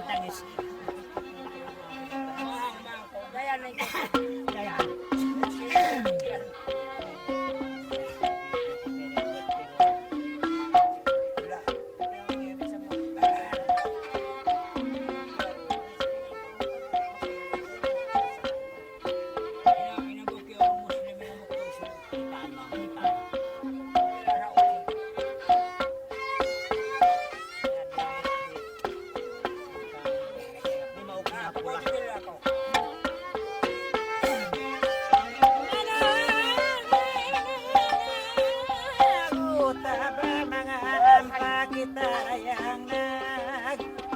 tangis. Gaya na ito. Kaya,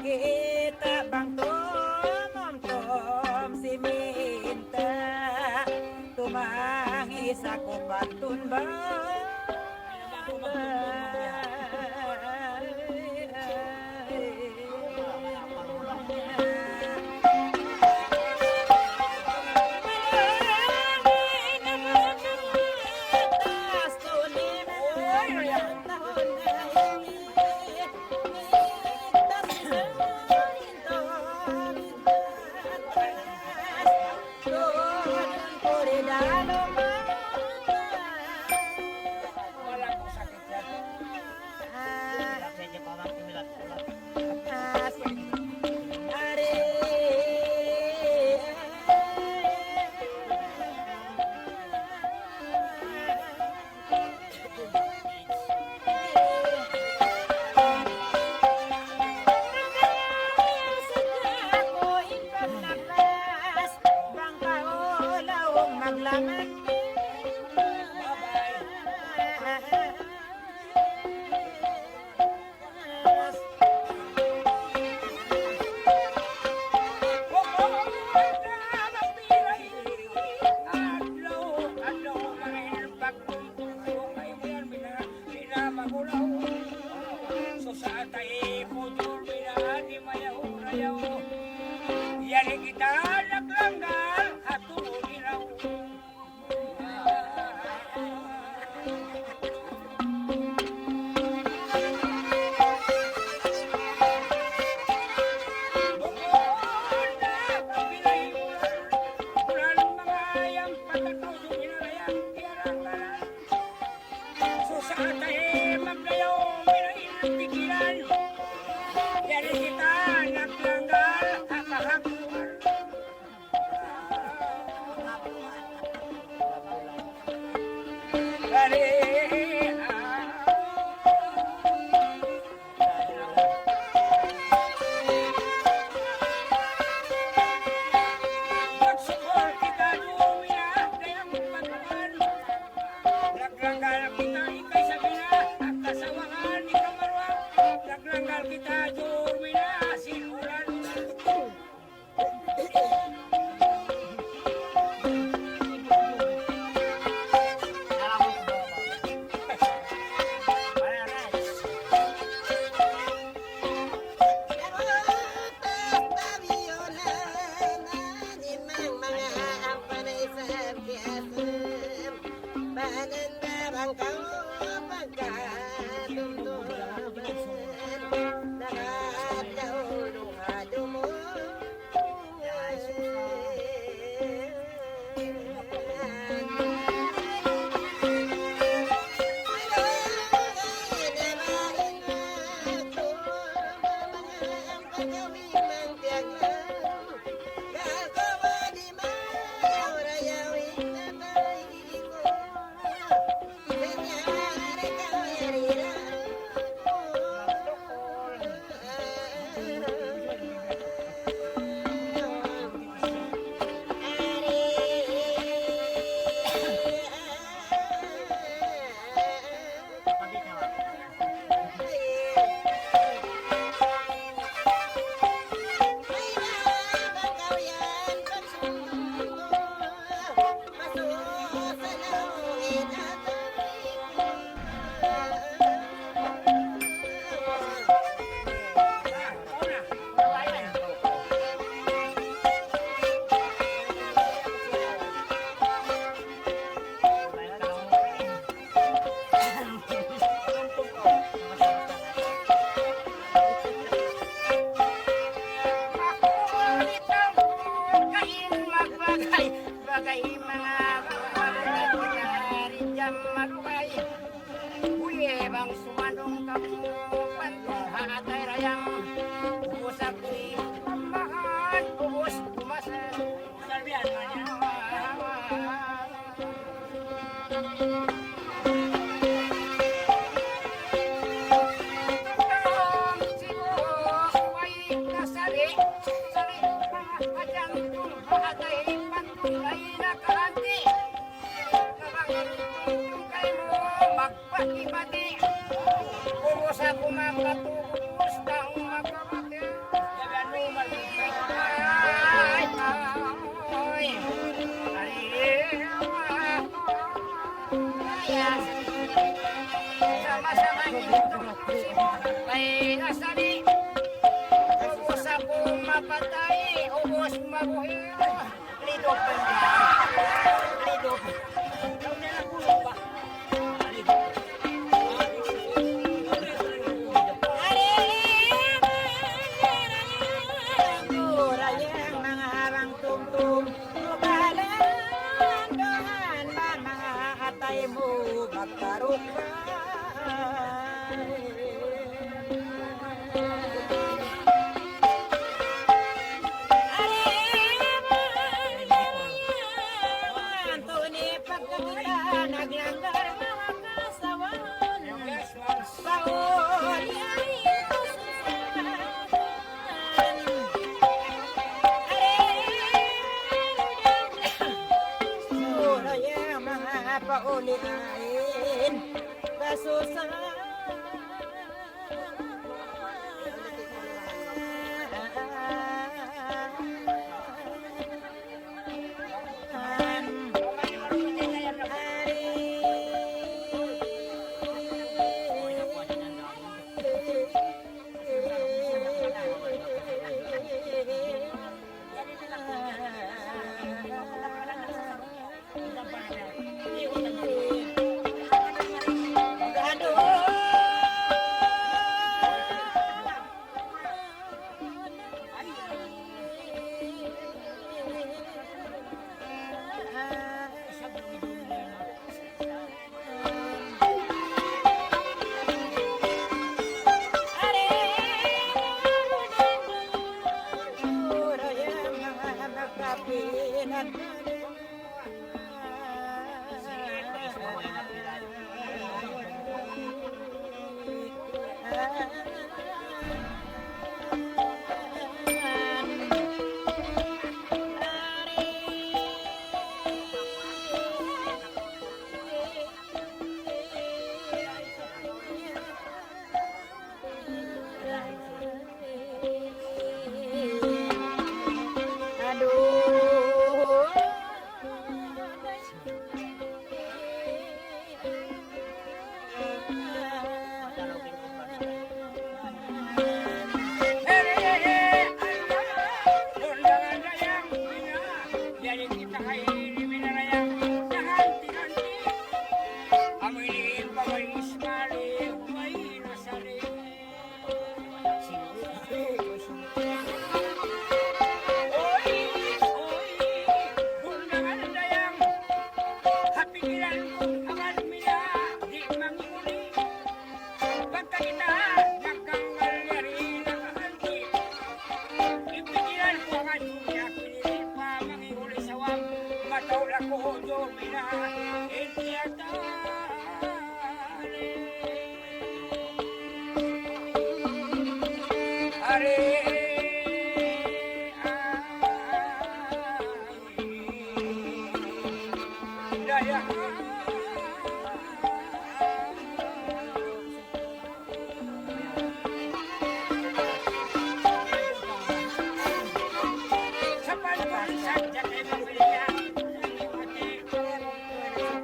kita bang tom si Minta tumangis ako patun ba bang sumanong kamu pantong hatay rayang usap ni pambahan ubos kumasan Salbihan mo niya. Aku makatubos kang makabati. Salbihan mo malipay. Sama-sama nito ay asali. Ubos ako mapatay, ubos mabuhay. Lido pa niya. Lido pa. Ikaw na lang pulo ba? Kurayang mga harang tumtum, ubalandohan ba mga atay mo magkarupay. Antoni pagkakita naglanggar mga kasawan. Yes, ma'am. Pauli ay kasusahan. Suraya mga pauliin kasusahan.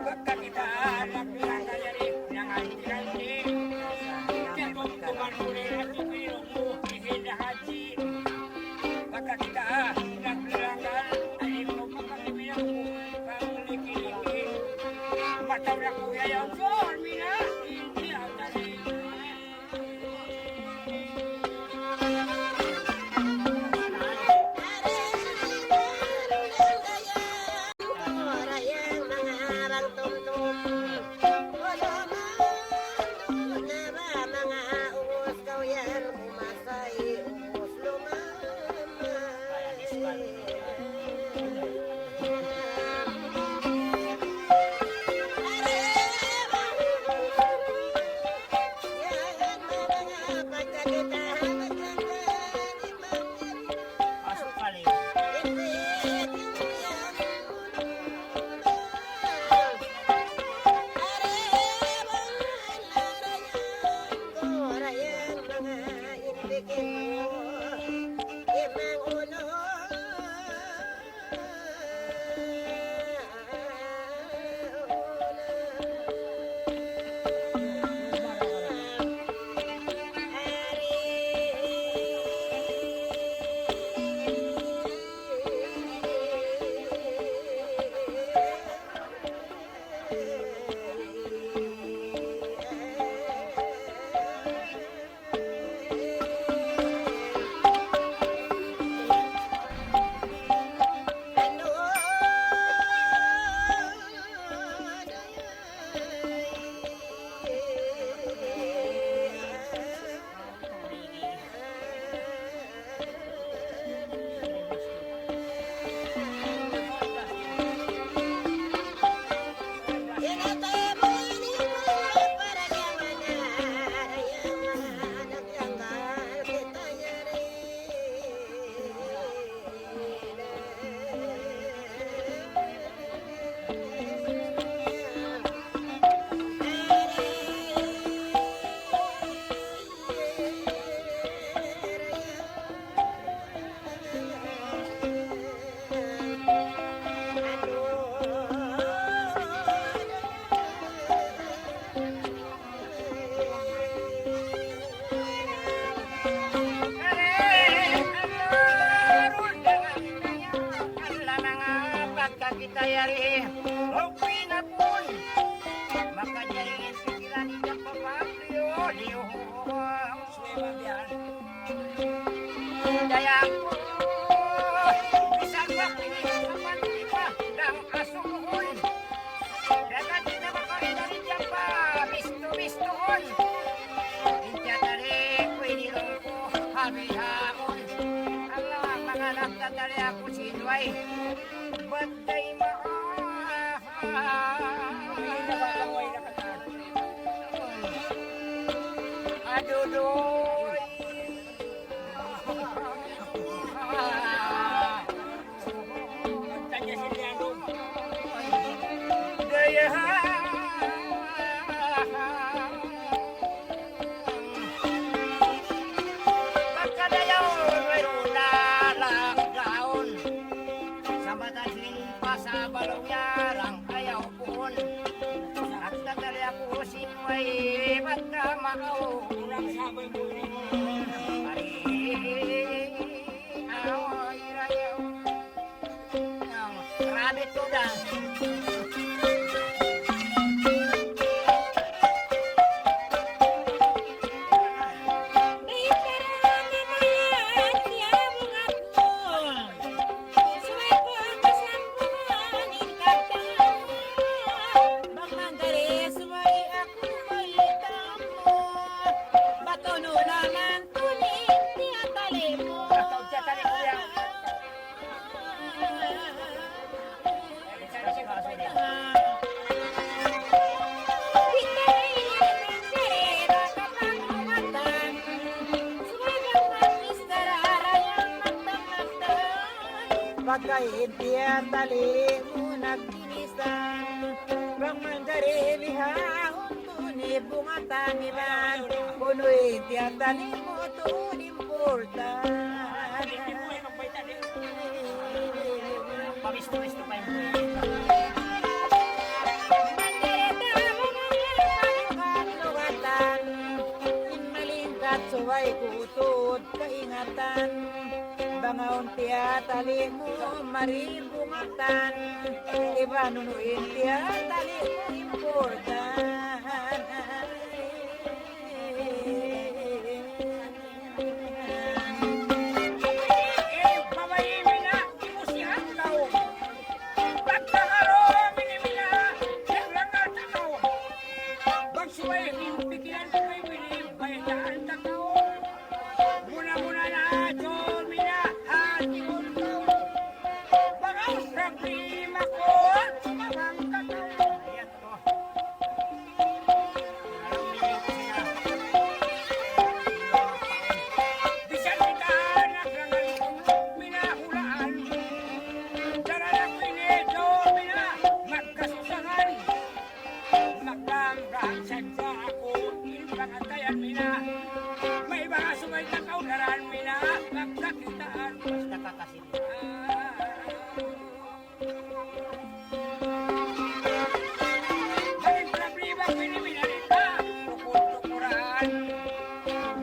Pagkakita yari o pinapun makajaringin pikiran niya papapyo liyo Suweba biyan. daya ko bisag bakit di pa ng asuhon dagat di na makaindarin niya pa bisto-bistohon hindi tari pwede rin ko habi-haon alam mga nagtatari ako sinway batay Nakakaway na kataan. adudoy Tanya si Leandro. daya pagkadayaw mayroon lalagaon sa matasin pa sa balaw yarang ayaw puhon at tatali ako sinway pagkamakaw Kurang sabay mo rin. Rabbit to da. Tawag siya tali ko yan. Pagkaintiyan tali mo nagtinisan Bang manggari lihahon tuni bungatan ilan Puno intiyan tali mo tunimportan Hindi mo yung magbaita din. Pamisto-misto pa yung Suway kutod kaingatan Bangaon tiya tali mo maribungatan Iba nunuin tiya tali mo importan Mamayimi na. Imusihan daw. Pagkakaro, minimina. Yan lang na takaw. Bagsuway, pikiran ko kay Willie. Bayataan takaw. Muna-muna na. Jomina. Hati unto. Bagaw sa prima ko. Sumabang takaw. Ayan to. Bisan kita nagrangal kong minahulaan. Daranak pineto mina magkasusahan. Magdamrang sadya ako ilpangantayan mina. May mga sumay na kaunaran mina magkakitaan. Basta kakasilip. Maling problema piniminarita. Tukul-tukuran.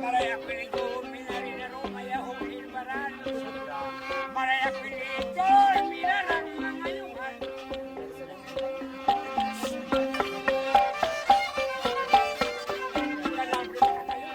Marayak pinito minarinaro maya humilbaran. Marayak pinito minarang mga yuhan. Kalambre ka tayo.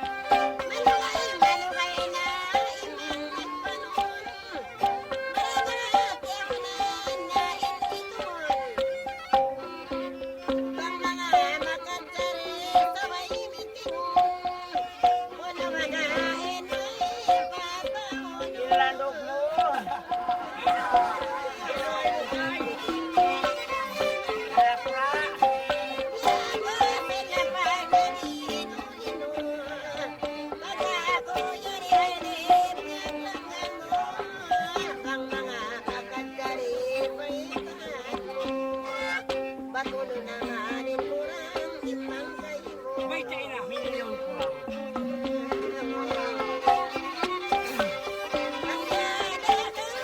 Ilandog mo. Lepra. Patuloy na manin kurang ipang kayo. May China. Milyon ko lang. Ang yada kang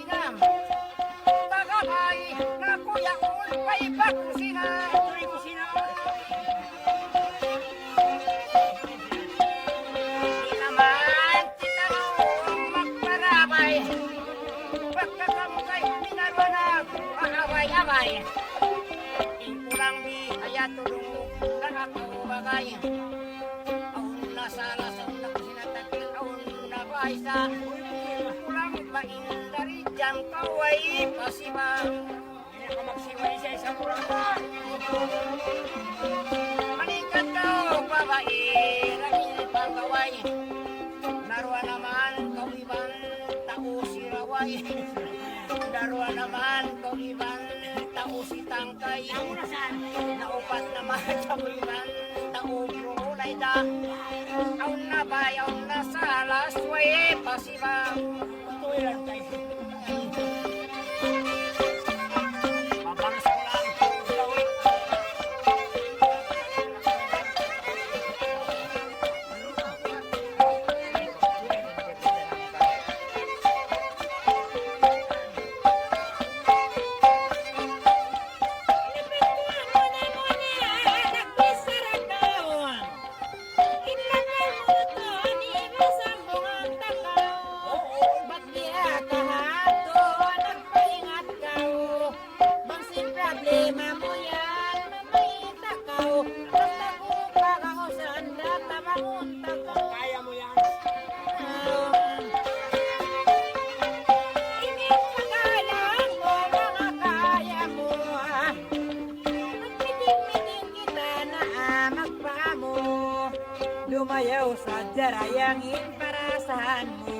sinam. Tagakay na kuya ul pay bakusina. Tuloy ko sina. Di naman kita noong magparabay. Pagkakamukay pinarwanag paaway-away. Ingkulang di kaya tulong lang ako bagay. Aun na sala sa unang sinatakil, aun na baysa. Kulang ba indari dyan kaway pasibang. Hindi ka magsiway sa isang kurang ka. Manikat daw babae, langit pagkaway. Narwa naman kau ibang tao si raway. Narwa naman kau ibang tao si tangkay. Naupat naman kau ibang tao prulay da. Aun na bayaw na salas, way pasibang. Tuloy lang tayo. Mabalas ko lang kung gawin. Kaya mo yan. Lumayaw sa darayangin parasahan mo.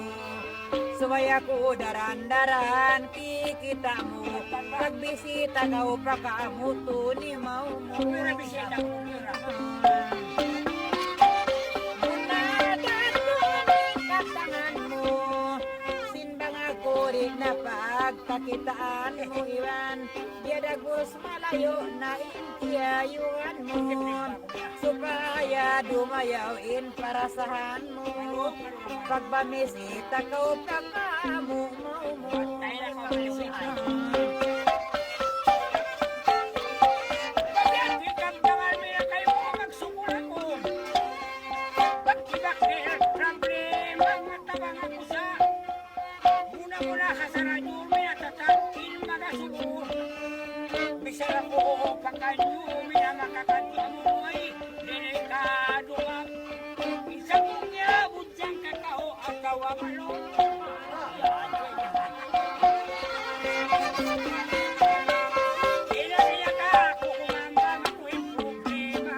Suwaya ko daran-daran kikita mo. Pagbisita ka pa kamuto ni mau mo. Pura bisita ko pura. Na pagkakitaan mo iwan, biadagos malayo na intiyayuan mo. Supaya dumayawin parasahan mo. Pagbamisita ka o pagkamu mo. Tayo na ko bisita. Bakit ikamdaman mo na kayo magsukul ako? Pagkibak na problema matabang ako sa muna ka sa radyo minatatakin magasulur. Bisal ako pagkanyo minamakakanti mo ay delikado nga. Isang mong yabot siyang kakao at kawamalo. Inariya ka kukumamba makuhin problema.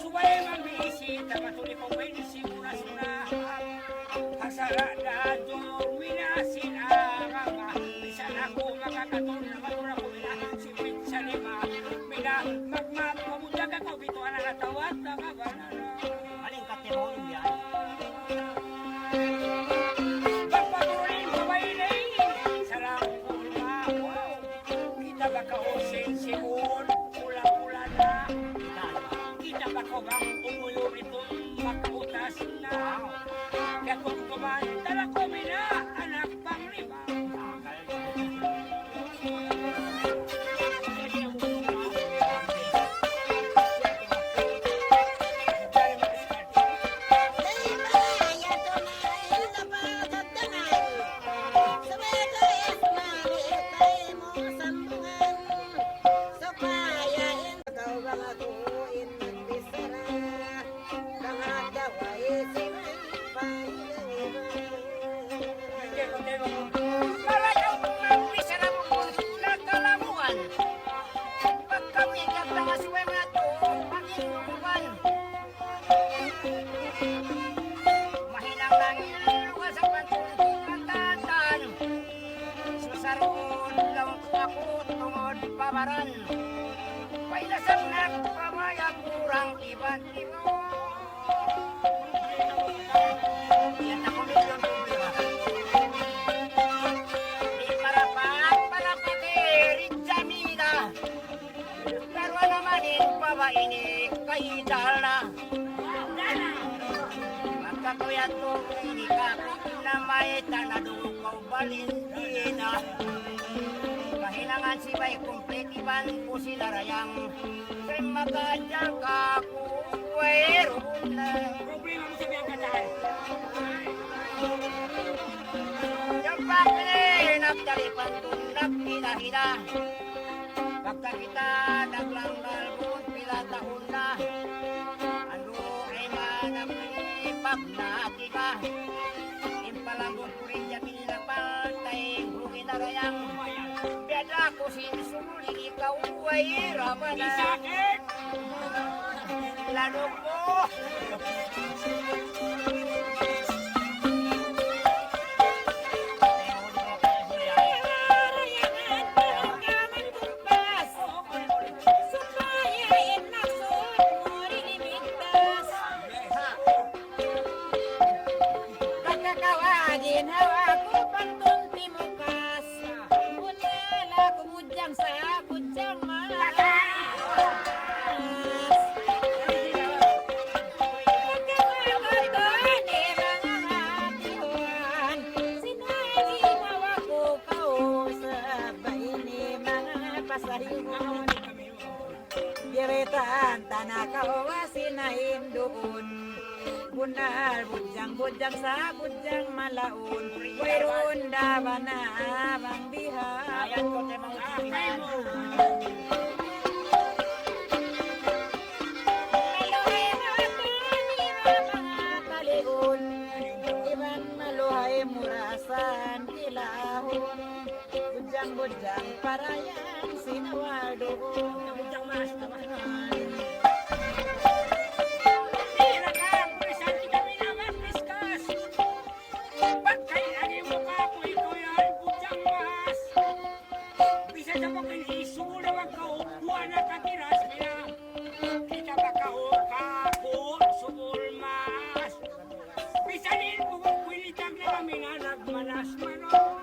Subay mambisita matuloy ko pwede sigura-sura. Hasara na dormi na sinarama. Bisan ako makakaton na matura ko sinipit sa lima. Mina magmapamudag ako bituan na natawat na kabanara. Aling katemon yan. Pagpatuloy mo ba inay? Sarang kulma. Wow! Kita ba ka o sensimon? Pula-pula na. Kita ba ko bang umuyo itong makautas na? Kaya kung kumantala ko mina, anak pang lima. Malayaw ng bisara mo na kalamuan. Pagkamigat ng aswem na to, pag-inuman. Mahinang langil, luwa sa pantatan. Susaroon lang ako tungod pabaran. Pailasan na pamaya kurang iban-iban. Yan ako milyon problema. Di parapat Rizamida. Pero namanin pa ba ini kay Dala? Magkatuyan to ini ka na may tanado ko balindi. man si bay kumplit iban ko sinarayang kay magandang kakuwero na. Problema mo sa biyan ka dahil. Yang pagkini nagdalipan kung nagpilahila. Pagka kita naglanggal kung pila taon na. Ano ay manapilipag na tiba. Impalambot ko rin dyan pinapatay hugin na rayang. Beda ko sinsuli ikaw ay raman na. Isakit! Lalo po. Giritan tanakawa sinaim doon. Bunal bujang sa bujang malaon. Wairon dabana bang biha. Ayan ko tayo mga usinan. Iban maluhay murasan kilahon. Bujang parayan sinawadoon. Bujang mas, Tira ka, pulisanti kami naman, discuss. Ba't kailangan mo ka ako ito yan, bujang mas? Bisa sa mga pinisulo ang kaupuan na katiras niya. Kita ba kako, sumul mas? Bisa din bumupilitag na kami na nagmanas manong.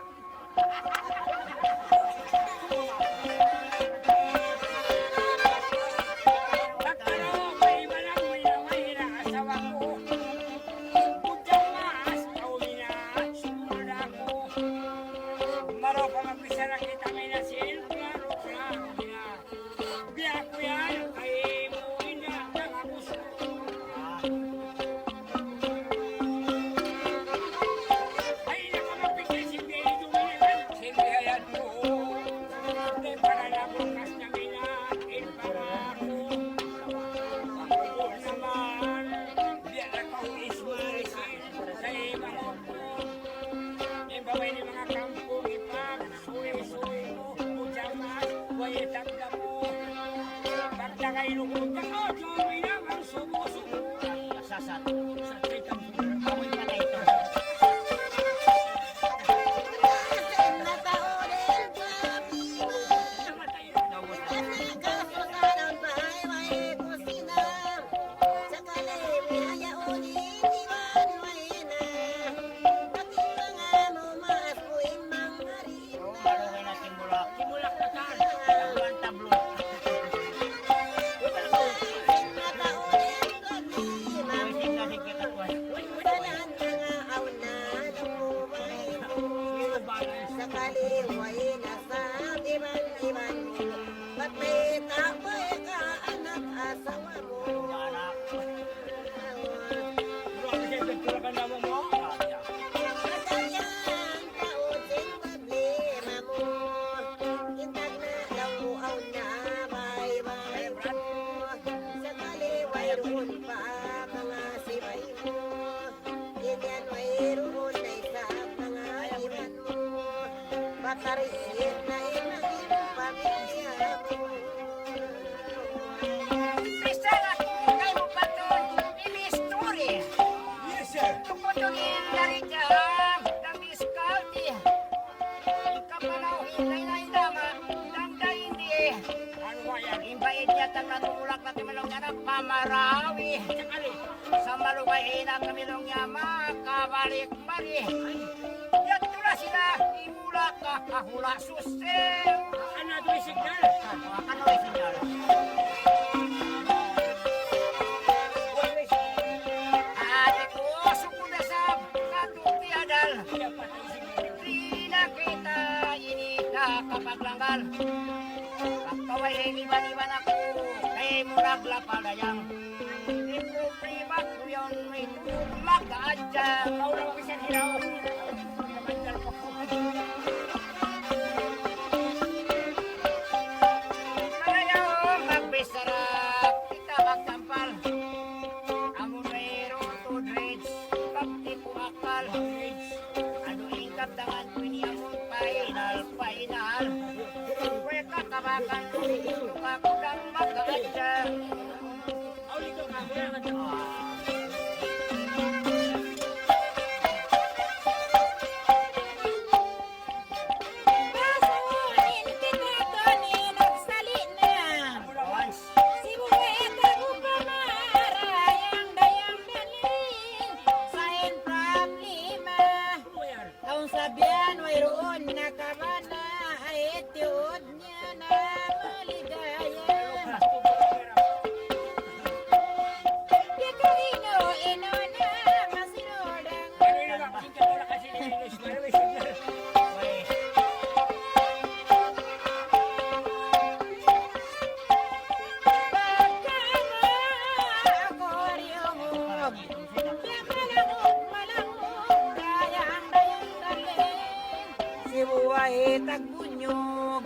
Pamarawi sa maluway na kamilong niya makabalik-balik. Yan tula sila imula kakahula susem. Ano ito yung signal? Ano yung signal? Ate ko, suko na sa katupiadal. Di na kita inika kapaglangal. Pagkaway iban-iban ako, kay murag lapadayang. Problema ko yun, may mag-aadya. Kaula ko siya hilaw. Kamandal ko po. Kaya magbisarap, kita magtampal. Amon mayroon to dreads, kapti ko akal. Ano ingkap tangan ko ni amon final. Kaya kakabakan ko, ito ako kang mag-aadya. Auli ko nga, kuya nga dyan. Basunin kita ni nagsali na. Once, Si Buweta upamarayang dayang daling sain problema. Ano yan? Ang sabihan mayroon na kabana ay tiod niya na maligaya. Pikarino ino na masinodang Ano yun lang, kasi ka wala kasi English. Pero may signal. wait. Sibuhay tagbunyog,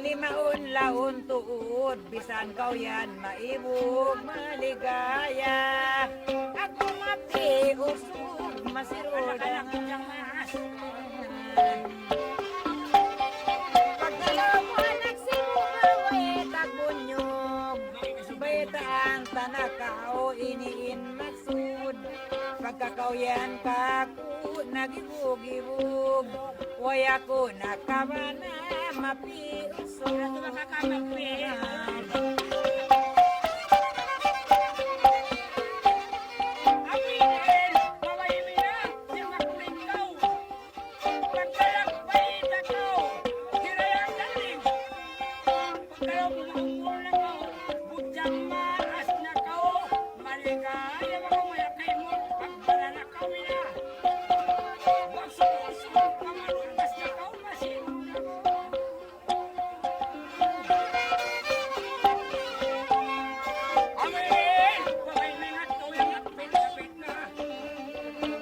limaon laon tuod, bisan kaw yan maibog, maligaya. Ako mapi, usog, masirodang pagdalaw mo anak sibuhay tagbunyog, baitaan tanakaw iniin maksud. Pagkakauyan kaku nagibug-ibug, waya ko nakabana mapiusog. Ano makakamagpi? Aminin, mawaimin na, si Makulikaw. Pagkalang paita ko, hirayang daling. Pagkalang bumangkul na ko, budyang maas na ko. Maligaya mga mayakay mo, pagbala na kami na. Wag sumusok, pamalutas na ko, masino na ko. Amin! Bakay na nga tuyang at pinapit na.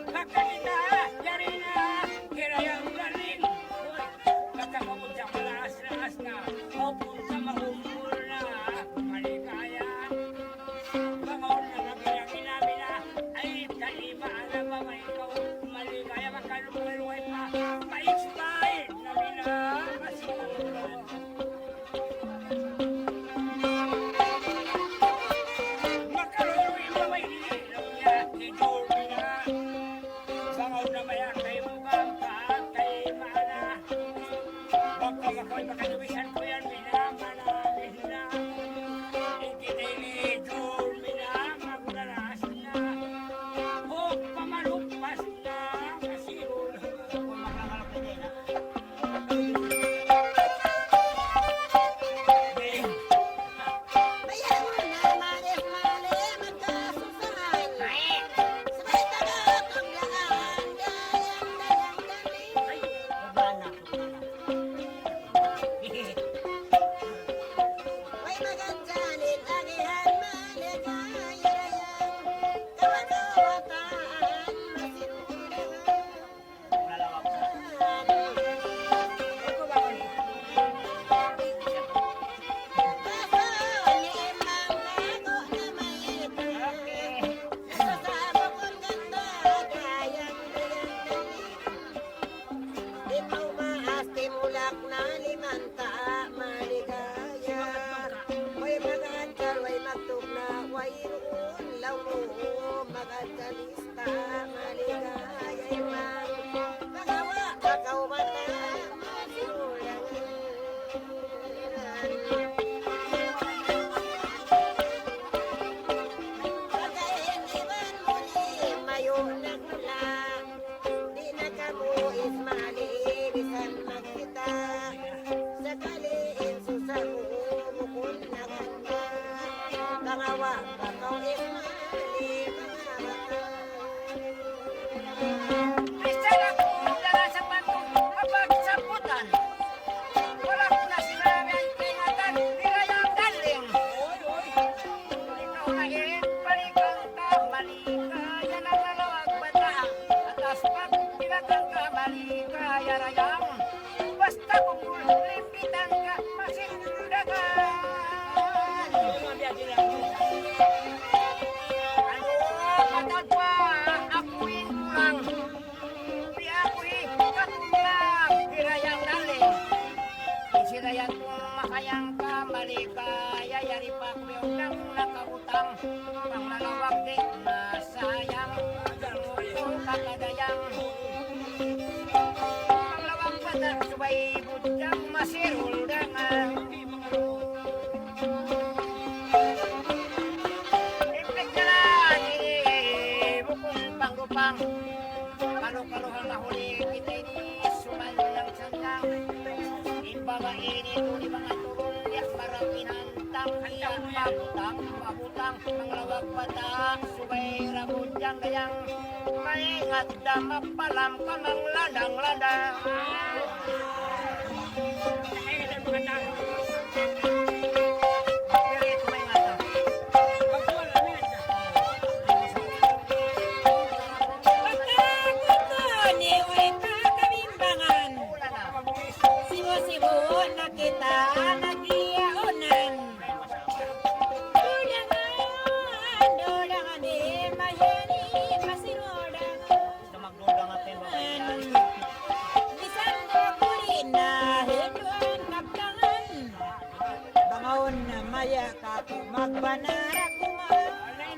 Pagkakita, yari na, hirayang galing. Pagkakabot siya malaas-laas na, o punta mahumpul na, maligaya. Bangaw na magayang inabi na, ay dali ba alam ba may ikaw, maligaya, magkalumuhay pa, pa-expired na mina, masiguro. Magkaroon mo may ilaw niya, tinuro na. Bangaw na maya kay mukang kay mana. Baka makoy makaluwisan ko yan, minamanamin na. Ikinilidor, minamagdalas na. Huwag pamalupas na, masiguro. Kung makakalapit din na. Bayan mo na mali magkasusahan. Sabay tagak ang daan, dayang daling. Kubana. May magansalit, agihan maligayayang. Kawagawataan, masinulang. Nalawak sa. Ako ba kayo? kayang kamaligaya yari pa kuyaw ng nakautang panglalawag di na sayang galuto kakadayang panglawag patak subay budang masirul dangan ipit na lang bukong panggupang kalukaluhang nahuli kita ini suman ng sandang imbaga ini tuli mga turun yak marapinan iyan mabutang manglawag patak subay rabudang gayang maingat da mapalam kamang ladang-ladang Magbanarak kumain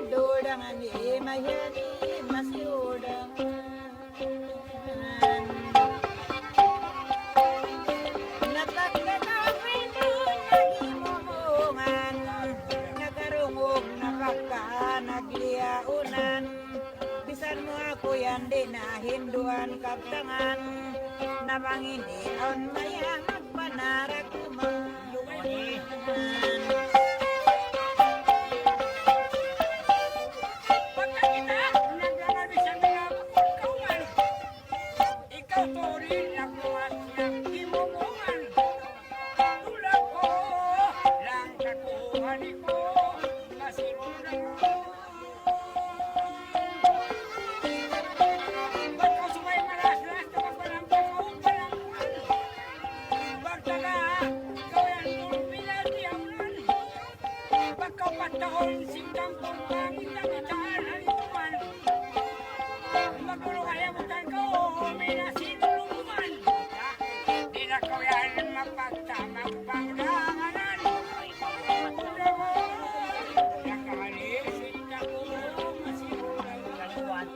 dodangan di mayani masih udangan nakakakawin lagi momongan nakarungog nakaka nagliaunan bisan mo ako yan din na hinduan kaptangan nabangini on maya magpanarak kumaluan Pagka kita, naglalari sa mga kauman. Ikaw to rin nakuha ng imumungan. Tulad ko, lang kakuhan ko, masirunang ko. Ba't ka sumay malas-las na magpalang pagkaumpalang Bagtaga, ikaw yan kung pinatiyawan. Pagkapatahon, singkang kong pangit na kitaan ang ituman. Magulo kaya mo kang ko, may nasinulungan. Di na ko yan mapagtamang pangranganan. Pagkula mo, nakalisin ka ko, masimulang kaluwan.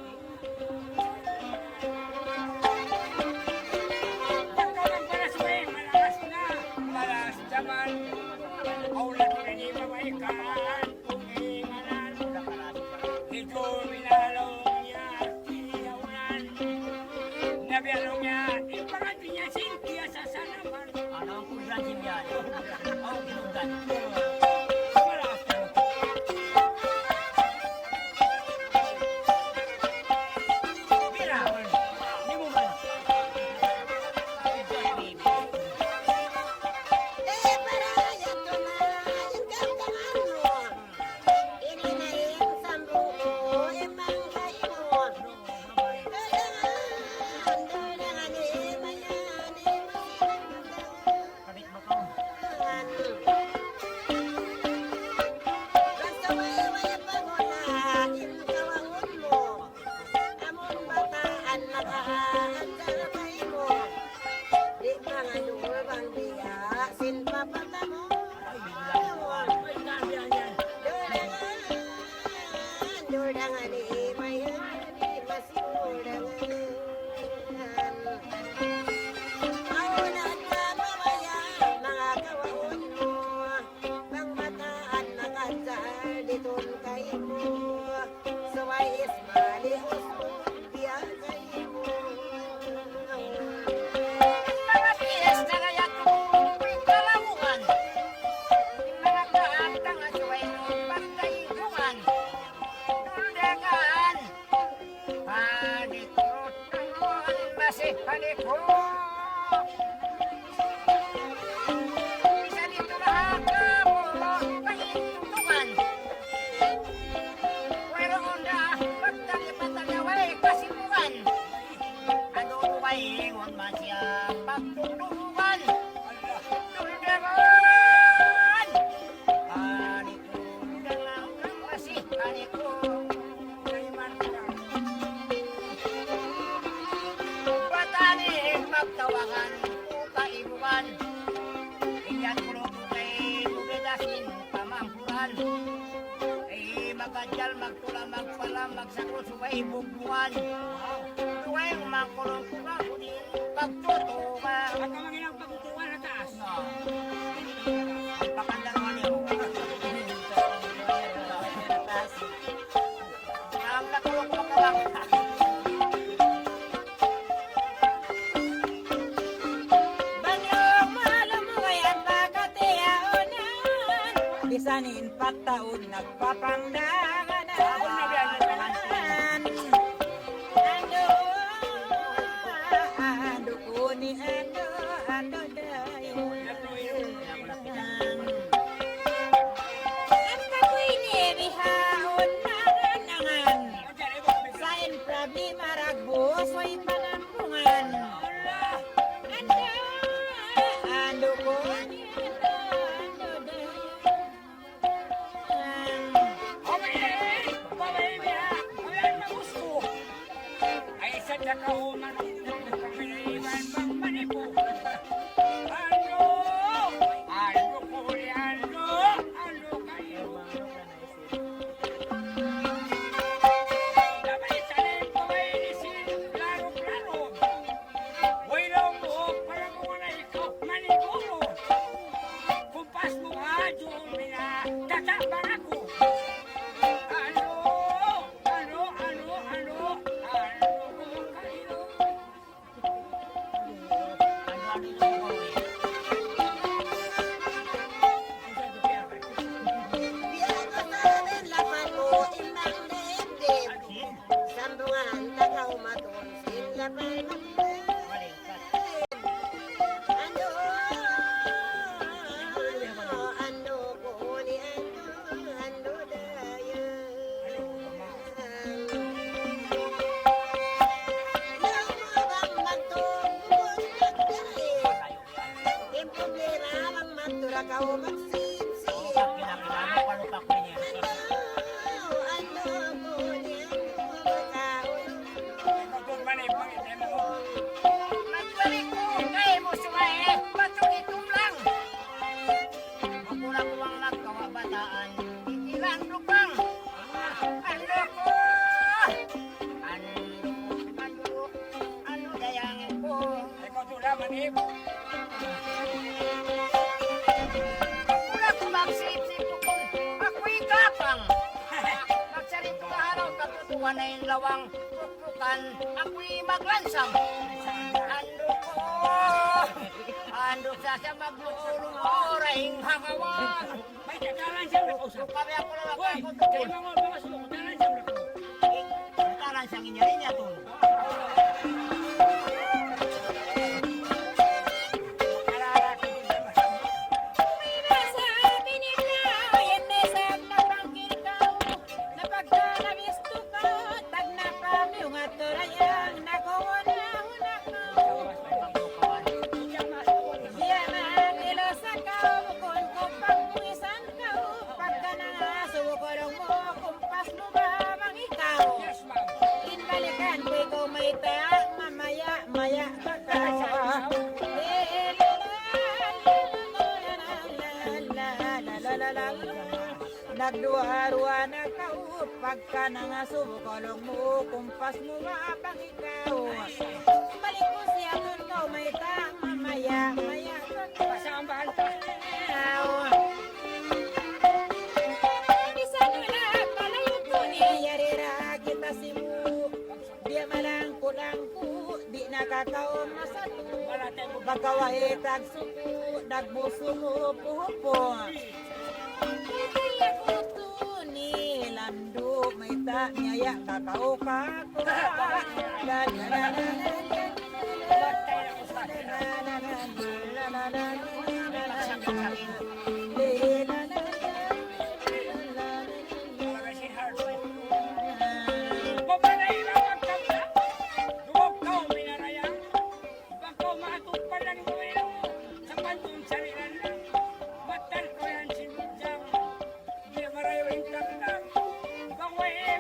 Pagkawang palasway, malakas na, malas naman. Aulat ka ni mabaikan, tuminganan. Ito minalong niya, tiyawan. Nabiyalong niya, ipangati niya sintiya sa sanaman. ano ang kulang niya ang ginugan Malakas na. Mira, di mo man. Kabit mo ko. Sin papatamo Ay, nabi yan. dodangan di mayani masiudangan maunat ka mamaya mga kawaon mo pang mataan nakadaan ditun kayo mo saway ismali usmo biya kayo mo Mga piyes na kaya kung kalawungan. Mga kaantang at suway ng pagkaibuan. Tuldagan. Panikot naman masih panikot. Bisa dito nakakamulo pahintungan. Mayroon na pagtali-patagaway kasimukan. Ano ba ingon man siya pagtutulungan? Tulungan! Panikot lang ang masih panikot. Bataning magtuan. Ay magadyal, magtula, magpala, magsako, subay, bugbuan. Suway, makulong ko ka, kundi pagtutungan. At ang mga inang pagtutuan na taas. Ang pakandaruan niyo. Ang nakulong ko kawang. Banyong malumuhay at pagkatiyaonan, bisanin pagtaon nagpapangdanganan. Ando ko ni ando dayo. Ang kakoy ni bihaon na nangan, sain problema ragbusoy panampungan. Ando ko ni ando dayo. Tatakbang ako. Ano ko kayo? Biyago sa amin, lapan mo, imang dibdib. Sambungan, takaw matunsin, lapan magdib. Ando ko ni ando dayo. Nang mabang magtungkol nagdahil, yung problema bang magtura ka o magsipsip. Kinakilala ko ano pa niya. Ando ko ni ando kaon. Magbalik ko kay mo suway, matulitong lang. Magulang ko ang nagkawabataan, ilan lupang. Ando ko! Ano dayang ko? Wala ko magsip-sip ko, ako'y kapang. Magsalito ka araw, katutuan na yung lawang tutukan, ako'y maglansam. Ando sa maglururing hangawang. May tatalan siya na kausap. Kami ako lang ako Hoy, tukol. kayo mga mga sulo, tatalan siya na kausap. Talan siyang inyarinya to. Sabi nila, yan nesang napangkil ka, napagkanabisto ka, tag na kami yung aturayang nakuhuna-huna ka. Diya matilo sa kao, kung kumpang kumisan ka, pagka nangasukulong mo, kumpas mo ba bang ikaw? Yes, ma'am. Inbalikan ko ikaw may taak, mamaya makawa. Nagduwa-ruwa na kao, pagka nangasukulong mo, kumpas mo ba bang ikaw? Balik mo siya kung ikaw may taak, mamaya makawa. Pasambahan tayo. Bisa nila palayo ko ni yarira kita simu. Dia malangku-langku di nakakaon masatu. Wala tayong Bagawahe tagsuku nagbusungo pupo. Kaya kutu ni landu may ta nyaya kakao kako. La la la la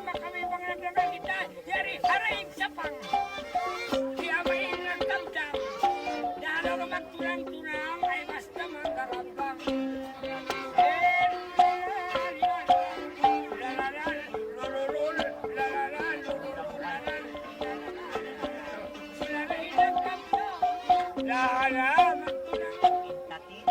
Bang, kami bang nagdagang kita, yari, haray sa pang. Lalaman ko lang. Tatin.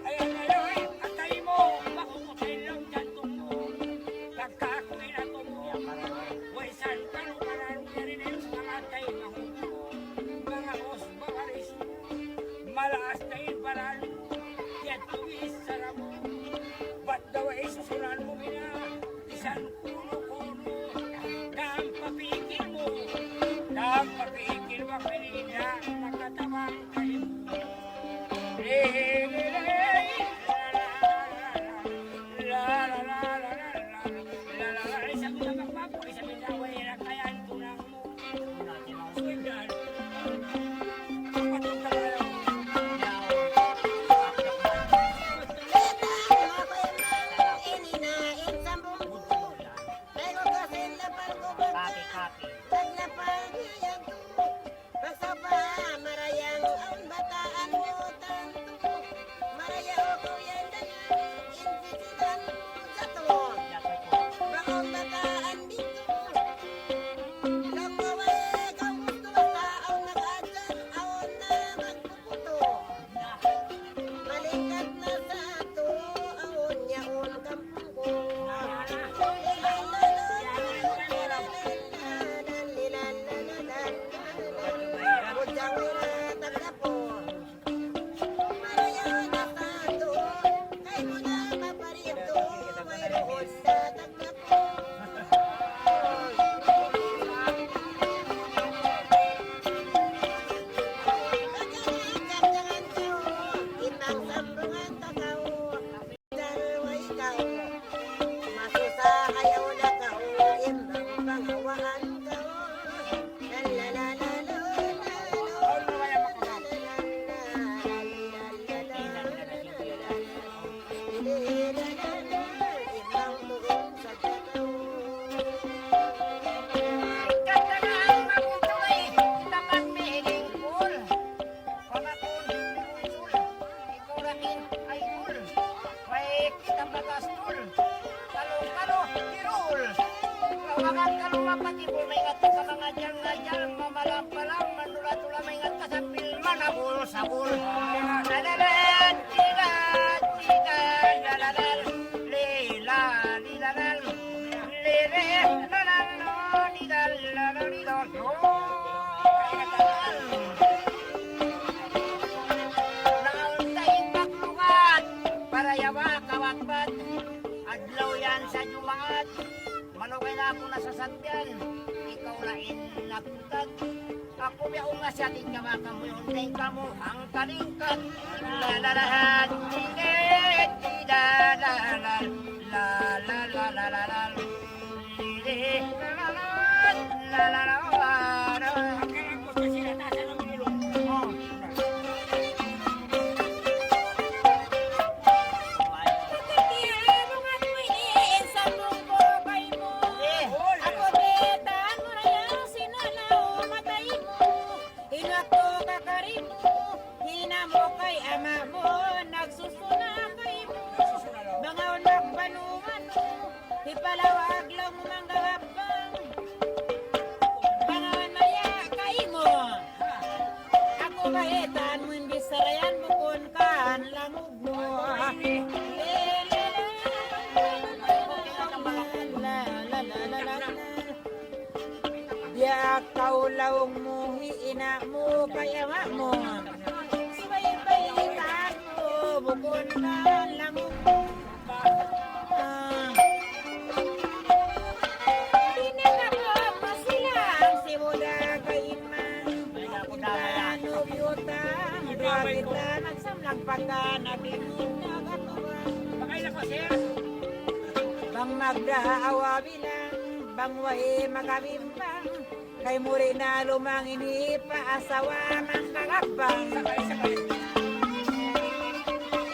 Ayan ngayon, atay mo, makukutay lang jantong mo. Pagkakuin ato mo, way san ka no mararong narinig mga atay mahugo. Mga os, mga ris mo, malaas na ibaral mo, yan tuwis sarap mo. Ba't daw ay susuran mo bina, isang kuno-kuno, dam papikil mo. Dam papikil mo, pinina, makatabang kayo mo. Kapi-kapi. Malingkat na sa to, awon niya on kampung ko. Ayaw na ka o imbang pangawaan ka Katagang mabutuloy, dapat mihiling kul. Pangakon, sul, ikaw raking ay kul. May kitang bagastul. Kalo-kalo, tirul. Kawakan kalo mapatibol, may ngato ka mga dyan, mamalang-palang, manula-tula, may ngato sa pilma, nabul-sabul. Lalalan, tilan, tilan, lalalan, lila, lilalan, lele, lalalo, nidal, lalalido, Nauntayin paglukat, para yawa kawakbat, adlaw yan sa jumangat, manukay na ako nasasakyan, ikaw lain nakutag, ako biyaw nga sa ating kamakamoy, untay ka mo ang kalingkat, lalalahan, tilit, tidalalan, lalalalalalal, lilit, lalalan, lalalalan, Ang gusto sila nasa ng ilong. Ipalawag lang mo mang gawabang Bangawan maya kay mo Ako kahitan mo hindi sarayan bukon kan langog mo Diya kaulawang mo hiina mo kaya mo Subaybayitan mo bukon kan langog mo Bang magdaawa bilang, bang wahi magabimbang, kay muri na lumangin ipaasawa mang kagabang.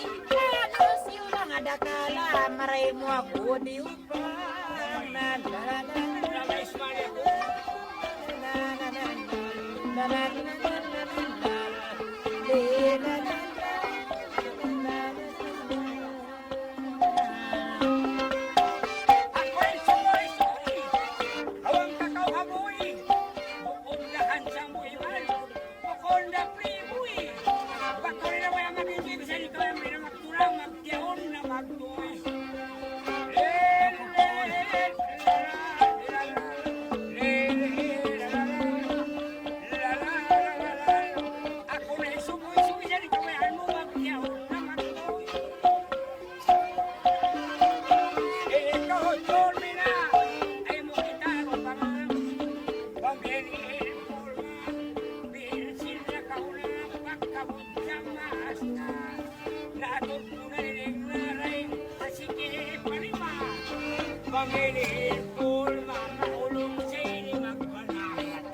Ikano siyo lang adakala, maray mo ako di upang. Na na na na na na na na na na Pangilimpol, mga ulong sini magpanayat.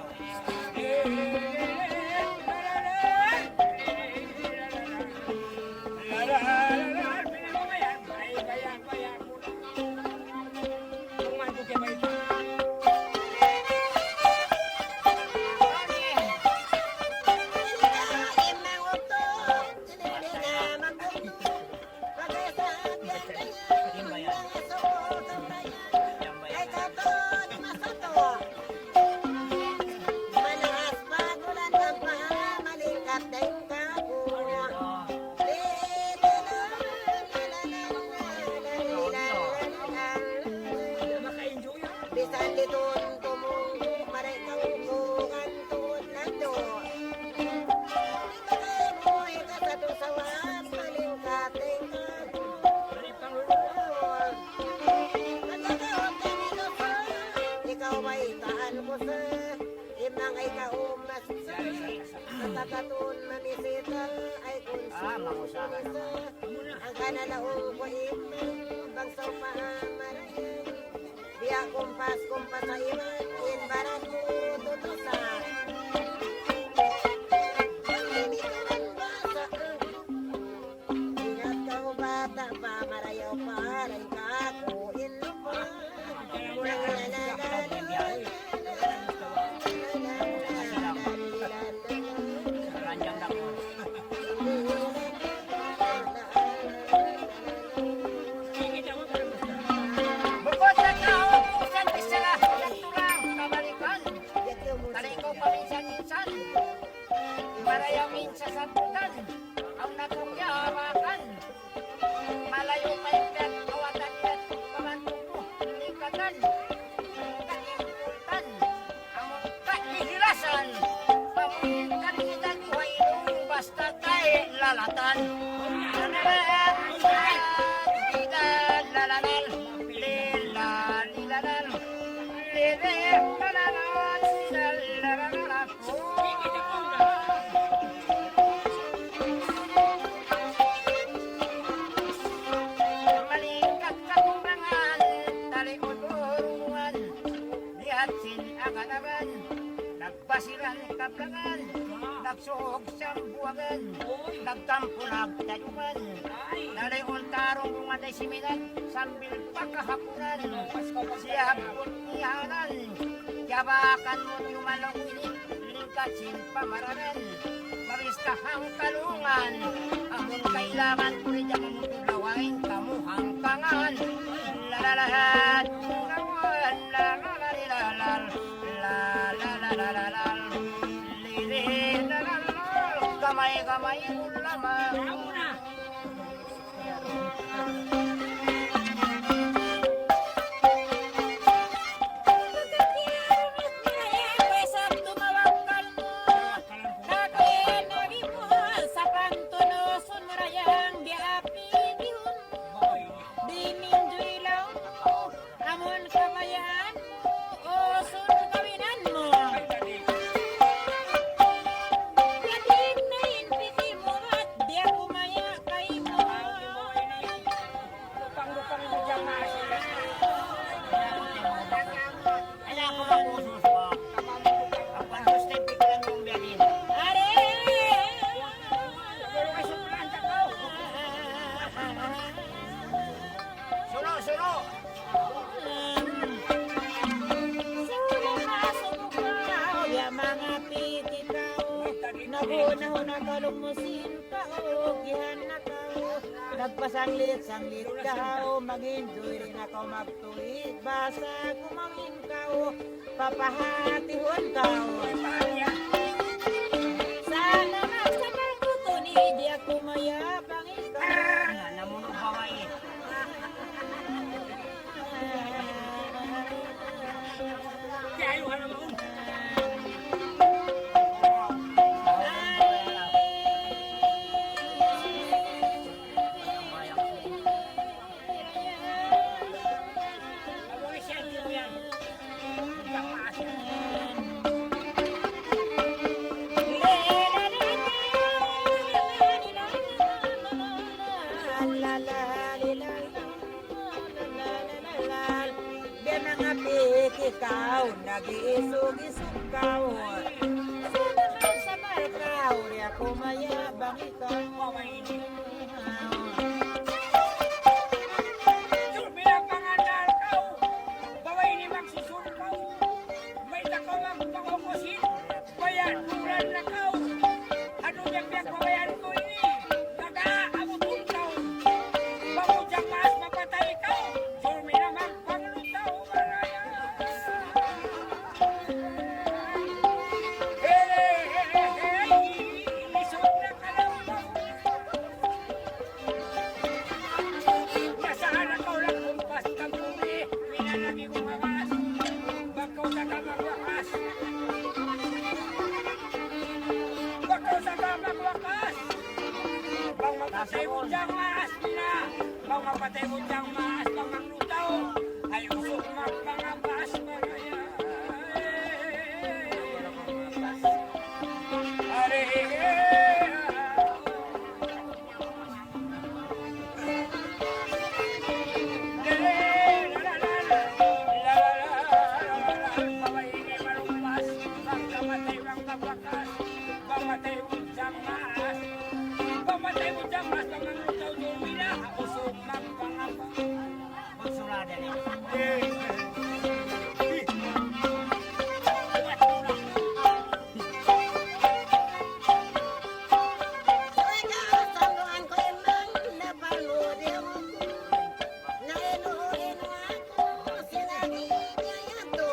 Bisan ditun tumunggu maray kaukuhan tuon nando. Ikamoy ka sa tusawan malingkating ako. Nagkakaot ka nito sa ikaw may taan ko sa imang ay kaumas sa natakatun mamisita ay kunsa ang kanalaong ko imang bangsaw paamarayan. Biya kumpas sa iman, in barat mo tutusan. Paglimituan ba sa ingat ka o bata pa, marayaw pa, rin ka ako, inlupan. Bukod sa tao, pusan isala, tulang, kabalikan. Taray ko paminsan-minsan, marayaw minsan sa butan, ang nakuyawakan. Malayo pa yung pet, kawatan pet, pamantuko, likatan, kalimputan, among kahihilasan, pamuntan kita kuhailong basta tayo lalatan. Malingkat kakurangan, tali udurungan, lihat sin akanaban, nagpasiran kaplangan, nagsuhog sambuagan, nagtampo nagtayuman, nalayon tarong rumaday siminan, sambil pakahapunan, siya nihanan, yabakan mo yumalong ini, lingkasin pamaranan, maristahang kalungan, among kailangan kulit ang mutulawain, kamuhang kangan, lalalahat, rawan, lalalalalal, lalalalalal, lililalalal, kamay-kamay ulamang. Nahuna kalumusin ka o gihan na ka o nagpasanglit-sanglit ka o mag-enjoy rin ako magtuwid basa kumawin ka o papahatihon ka o sana magsakal ko to ni di ako mayabang ikaw Namuno babae. Kaya yung mo. ikaw, nag-iisog-isog ka. Sunaman sa markaw, di ako mayabang ikaw. Mamainit. Bilang panganal kau, baway ni magsusul kau. May takaw ang pangukusin, bayan bulan na kau. Ano yung biyak babayan ko ini? Nag-aabutun kau. Bago diyang maas mapatay kau. Surmi naman panglutaw maraya. Inisog na kalabaw. Nasaan ako lang kumpas kang pumi, pinalagi kong angas, bakaw sa kamagwakas. Bakaw sa kamagwakas, bang mapatay mo diyang maas nila, bang mapatay mo diyang maas, bang manglutaw, ay usok magpangabas maraya. Magsurada niya. Sanduan ko imang napaludin na inuin ako sinagi niya yato.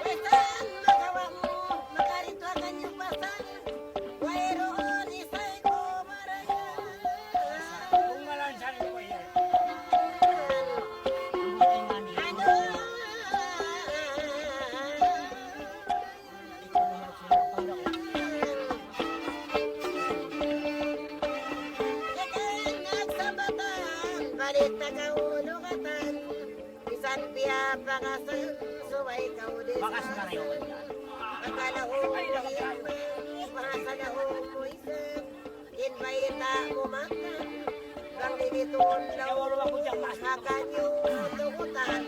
Wesan magawa mo, makarito ang kanyang pasan. Wairoon isay ko maraya. Balit na kaulugatan, bisan biya pangasan, suway kaudis. Bakas na rin. Pagkalahong iman, pasalahong mo isan, inbayita umakan, bang liniton law, hakan yung tukutan.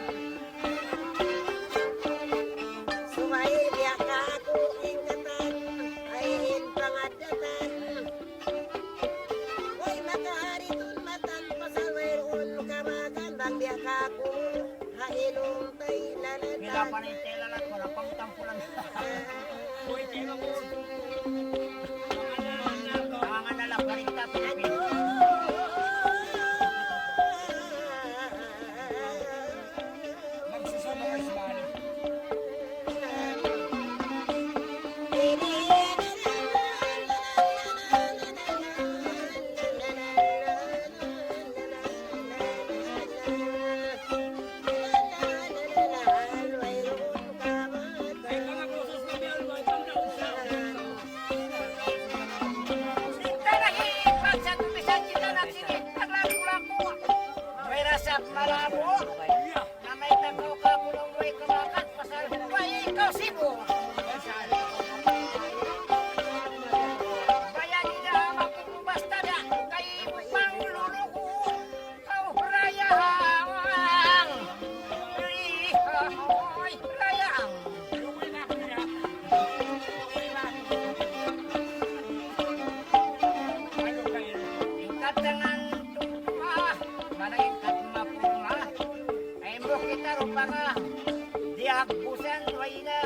Suway biya ka ako ingatan, ay pangadatan. Uy, makahariton matan, pasalwayroon kamagan, bang biya ka ako, hainong tay lalatan. Kila pa rin tela lang, wala pang tampulan. Tangan na lang, karita, Pilipino. May rasap malabo na may takaw ka kulong way kumakat pasal way ikaw sibo. Bayan nila mapupubasta na kay upang luluko kau rayang. Rihoy rayang. Ingkat dengan tumpah, mana ingkat mapuma. Ay mo kita rupanga, diagbusan wayna.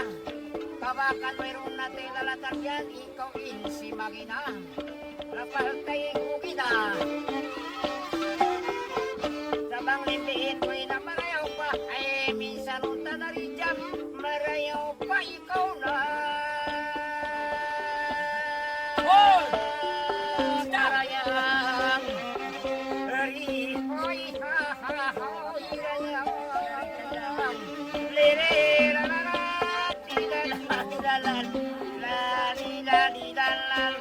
Kabakan mayroon natin lalatan yan, ikaw insi magina. Rapal tayo kukina. Sabang limbihin mo'y na marayaw pa, ay minsan unta na rin dyan, marayaw pa ikaw na. Marayang, rihoy, ha-ha-hoy, rayang, lirirarat, dilalalat, lalilalilalan,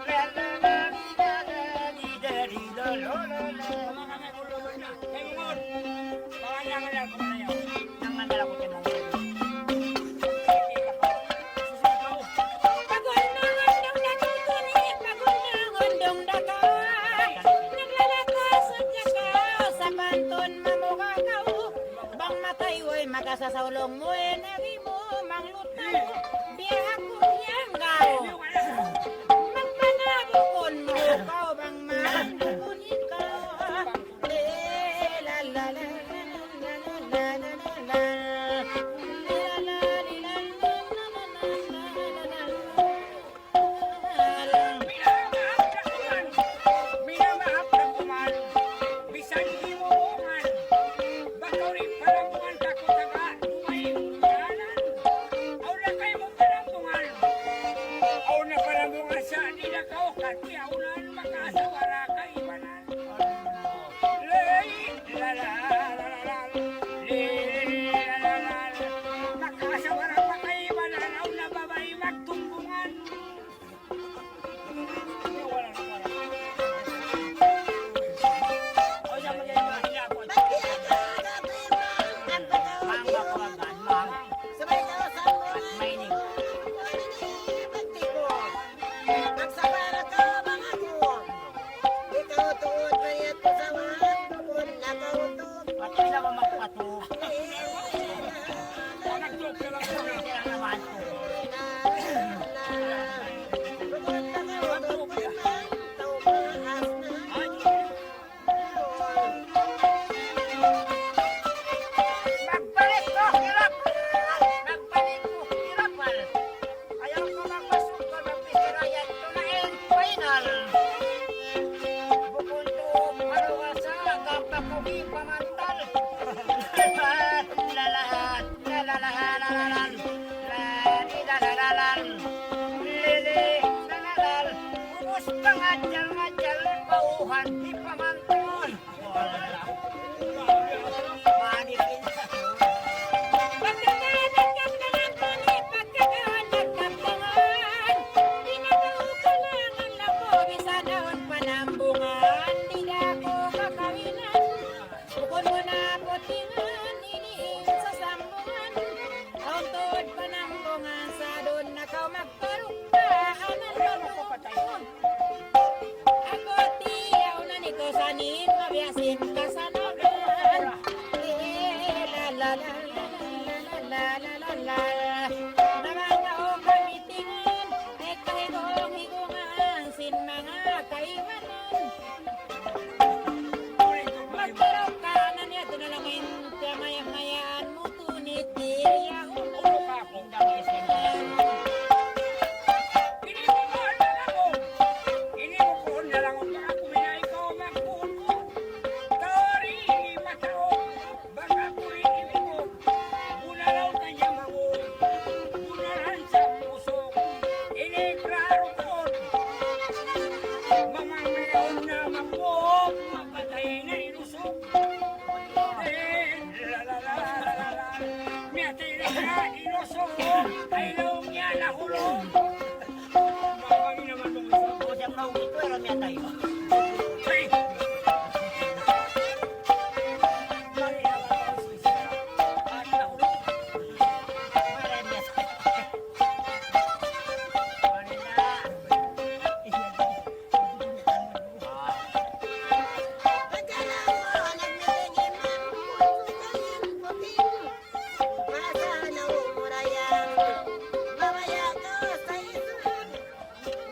lalalalilalalilalololol. Nangangal ako tinong. makasasaulong mo nagi mo manglutaw biya ko yang gao magpanabukon mo kau bang mandukon ikaw la la la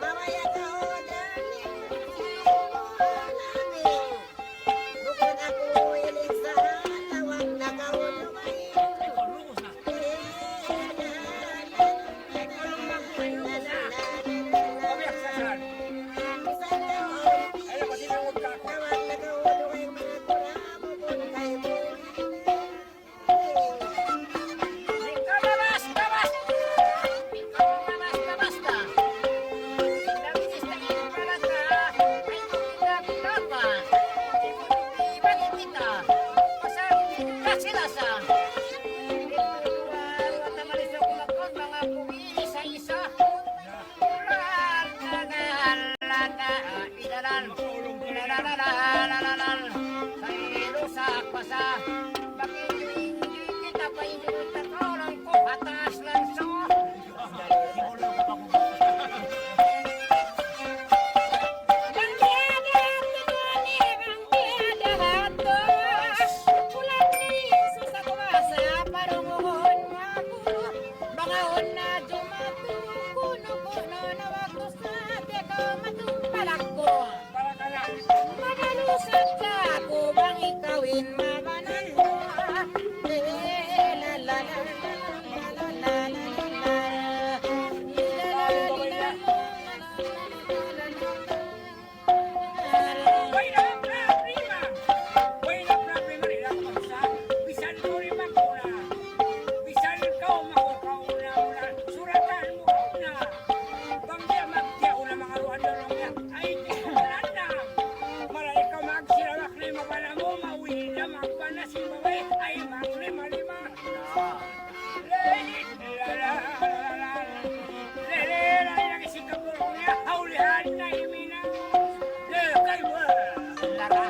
Mamaya ka o dani Wala problema. Wala problema rin ako sa bisan ko rin makuna. Bisan ikaw makukauna una. Suratan mo una. Bang di magtiya una mga ruan-ruan niya. Ay, di ko wala na. Malay ka magsirawak na mabala mo. Mawi na magpanasin mo ay maglima-lima. Lara.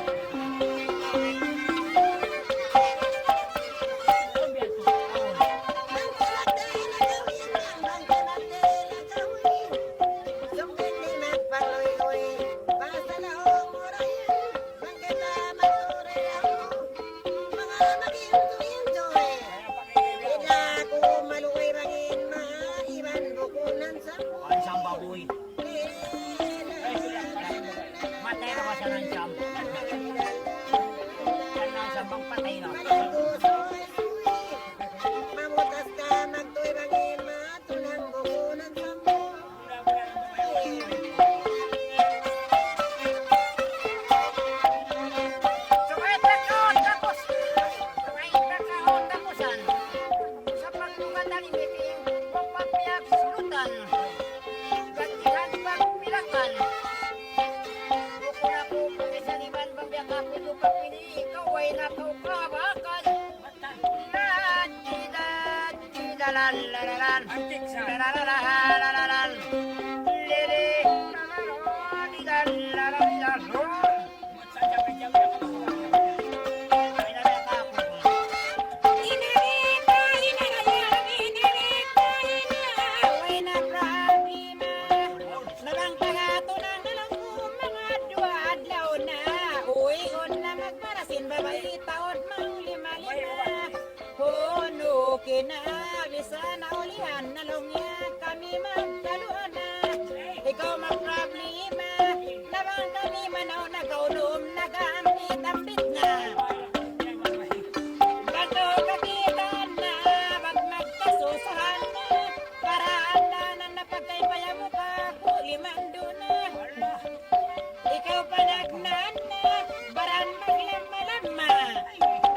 Ang isang baboy. Matay na ba siya ng siyam? Yan na ang sambang patay na. Mamutas ka, magtuloy bangin, matulang bukunan sa mo. Sumay takaon tapos. Sumay takaon tapusan. Sa pagtungan na limiting, huwag pagpiyag sulutan. Gantihan pagpilakan. Bukod ako pagkasaliman pagbiyak ako ito pagpili. Ikaw ay nakaukabakan. Lalalan. Antik sa. Lalalan. Lili. Lalalan. Ay nabiyaka ako. Kinabisa na ulihan na lungya kami magkaluan na ikaw magproblema nabang kami manaw nagaunom nagaambit-ambit na bago kakita na bag magkasusahan na para anda na napagkaybaya mo ka kulimando na ikaw panagnan na baran maglamalama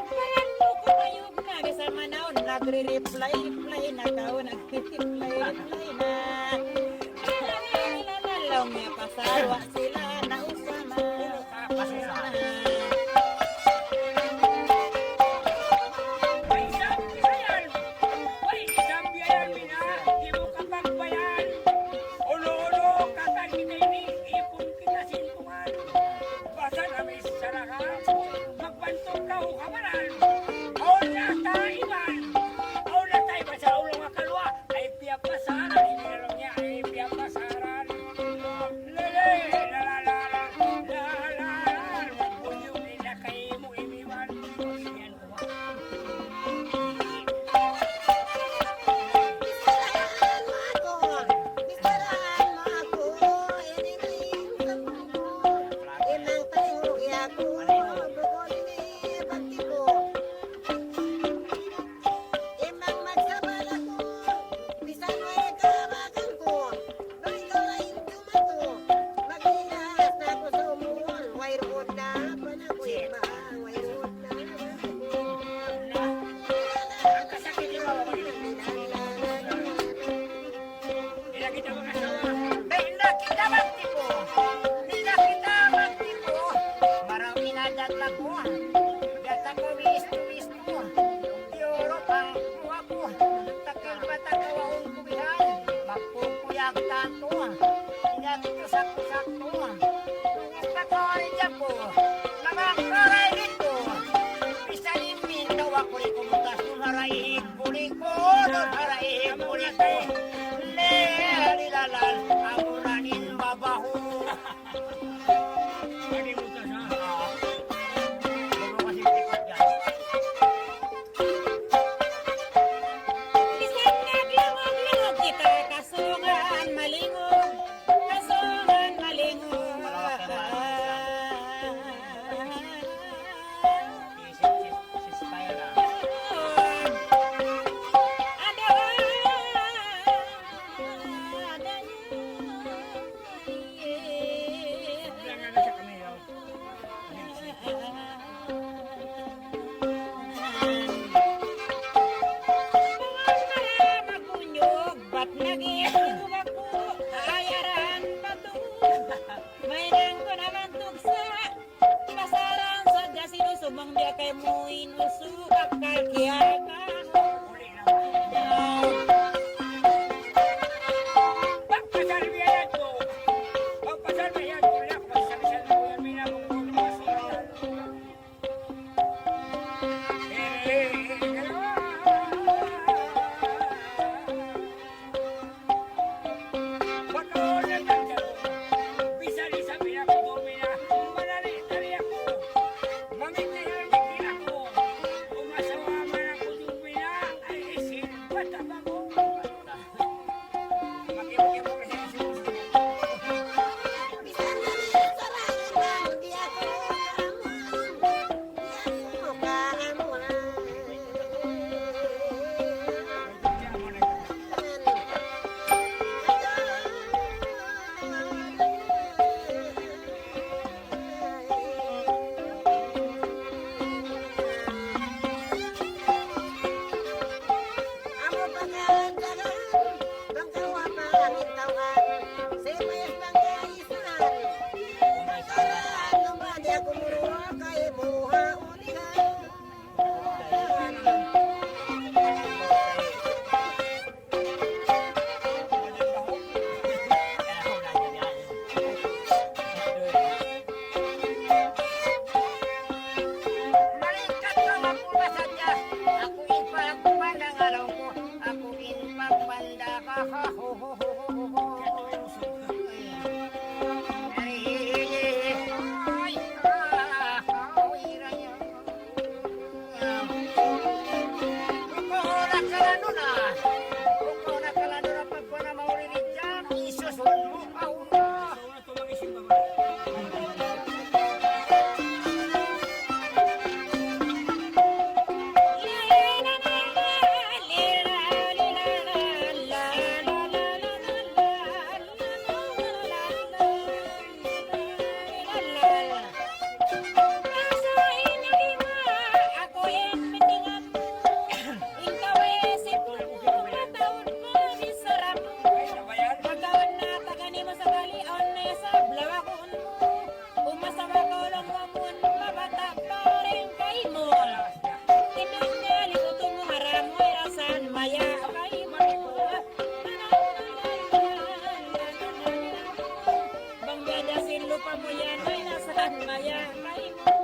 baran mo ko ayog na bisa manaw nagre-reply na tao nagre-reply na lalong niya pasarwa sila na usama Magbantong ka o kamaran. O na kaiban. O na tayo ba sa ulo nga kalwa? Ay piya pasaran. Inilong niya ay piya pasaran. Lele, lalalala, lalalala. Bunyong nila kayo mo imiwan. Yan ko ba? Bisaraan mo ako, iniring sa puno. Inang tayo, ako, bukol ni bakti ko. Imang magsabal ako, bisan may kabagan ko. Do'y gawain tumato, magilas na ako sa umuol. Wayroon na, panako iba, wayroon na. Ang kasakit ni Mama Maylin. Kaya kita mga asawa. Bila kita magtipo, bila kita magtipo, marami na data ko. Data ko wisto. Dioro pang kuha ko, takil pa takaw akong kubihan. Magpupuyag tanto, inati ko sakto. Gusto ko rin dyan po, namakaray dito. Bisanin daw ako rin kumutas, nung haraihig buli ko, Lilalan, ako ranin babaho. Panimutas ha. Bago kasi tikot yan. bisan naglungog kita kasungan malingog Si Spyra. tama mo. Makimo-kimo kasi si Bisan na niya sarangan lang, di ako kaamuhan. Di ako kaamuhan. Amo pagkadagan, bangkawa pa ang intawan, sa mayas pangkaisunan. Ano ba di ako muro kay buha ulihan. Malingkat ka mapula sa Diyos. Ako ipagpandang alaw ko. Ako ipagpanda ka. Ha, ho, ho, ho, ho, ho, ho. Ay, rayo. Uko na kalano na. Uko na kalano na pagko na maurinig dyan. Isusun mo ka una. Una tumagising ba ba? Ay, nabayan? Pagkawan na tagani mo sa balion na sa blawakon mo. Umasa ka kolong wamun, mabata pa rin kay mo. Tinangali mo itong harap mo, irasan maya kay mo. Bang gadasin lupa mo yan, ay nasan maya kay mo.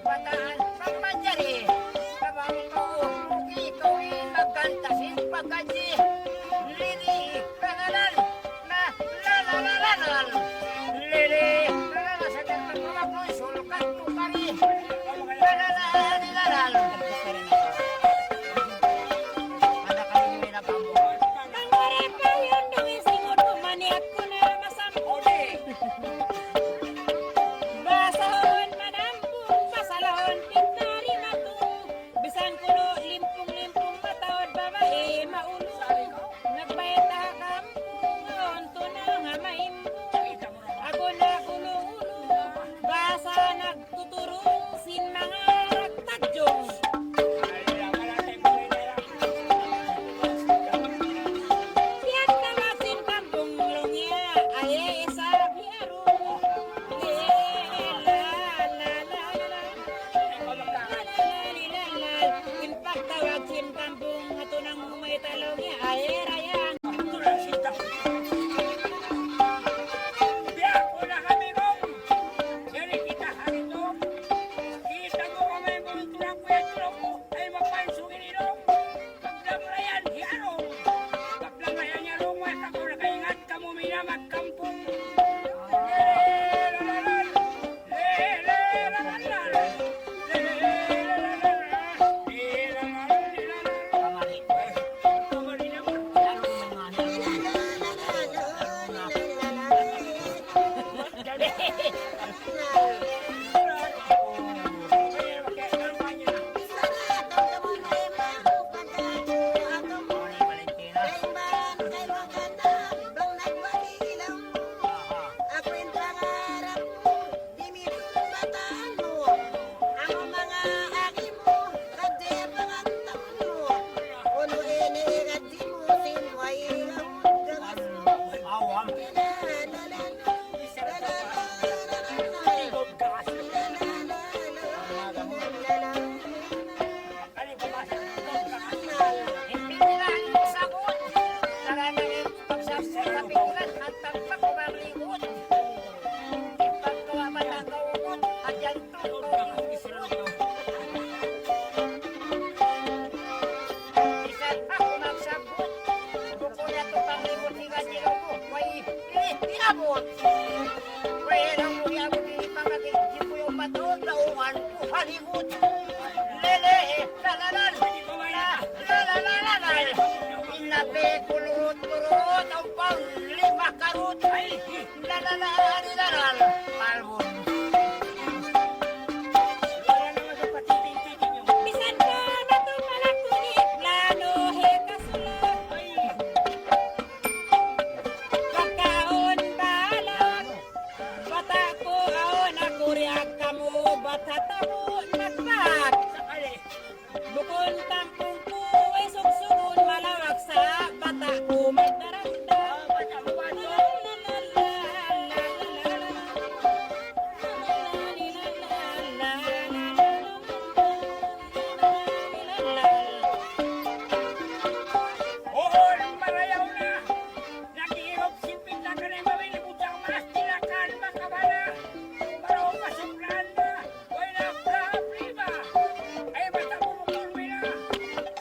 Bataan, pagmanjari, palibot. Lele, lalalal, lalalal. Inabi, kulurot-kulurot, ang pang lima karot. Ay, lalalal, palbon. Wala naman sa patiting-titing yung... Bisan ka na to malaktunit, plano he kasulat. Ay, Pagkaon balag, bata ko aon ako riyak kamo, bata tamo nagbag. sakali. Bukon tampong ko ay sugsugon malawak sa bata ko magdaranda. Bata mo ba ito? Oo, marayaw na. Naghihirap sipin na ka na yung mabilibutang mas tilakan makabana. Maraw pasuklan na. Huwag na prima. Ay basta bumukurmi na.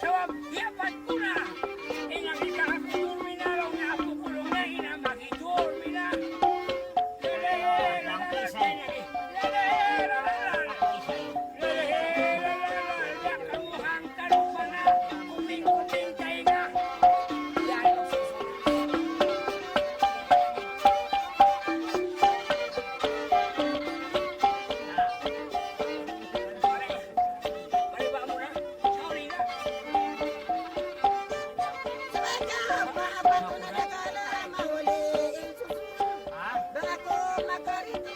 Sawab, hiyapat ko na. Inangita ako durmi na lang na pukulong na inamagidurmi na. Sabagay, maabat ko na dagala, mahuli ang susunod. Bako makarito,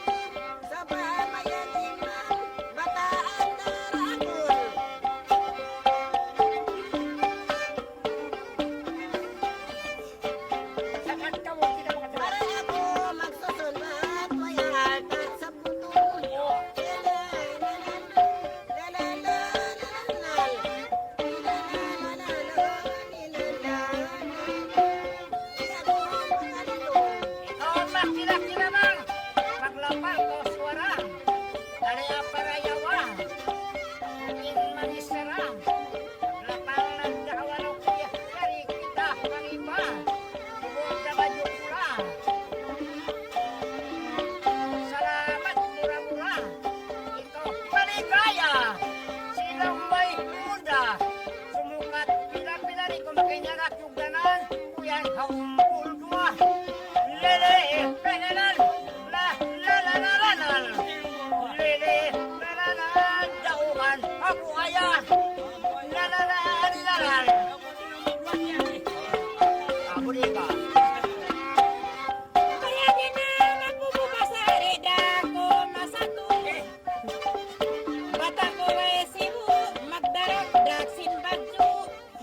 sa pamayanin man, bataan na rakol. Para ako magsusunod, mayat at sa putol. Oh, makilak-kilamang. Paglapal ko suara. Dari aparayawa. In manisara. Lapang nagdawa ng kuya. Dari kita pangiba. Ibon sa baju pula. Salamat mura-mura. Ito maligaya. Silang may muda. Sumukat pila-pilari ko makinyanak yung ganan. Kuyan kaumpul dua. Lele, penelan, la, lele, penelan, jauhan, aku ayah, la, aku dika. Kaya din na nagbubuka sa rida ko masatong. Bata ko ay sibu, magdaragdag simbadyo.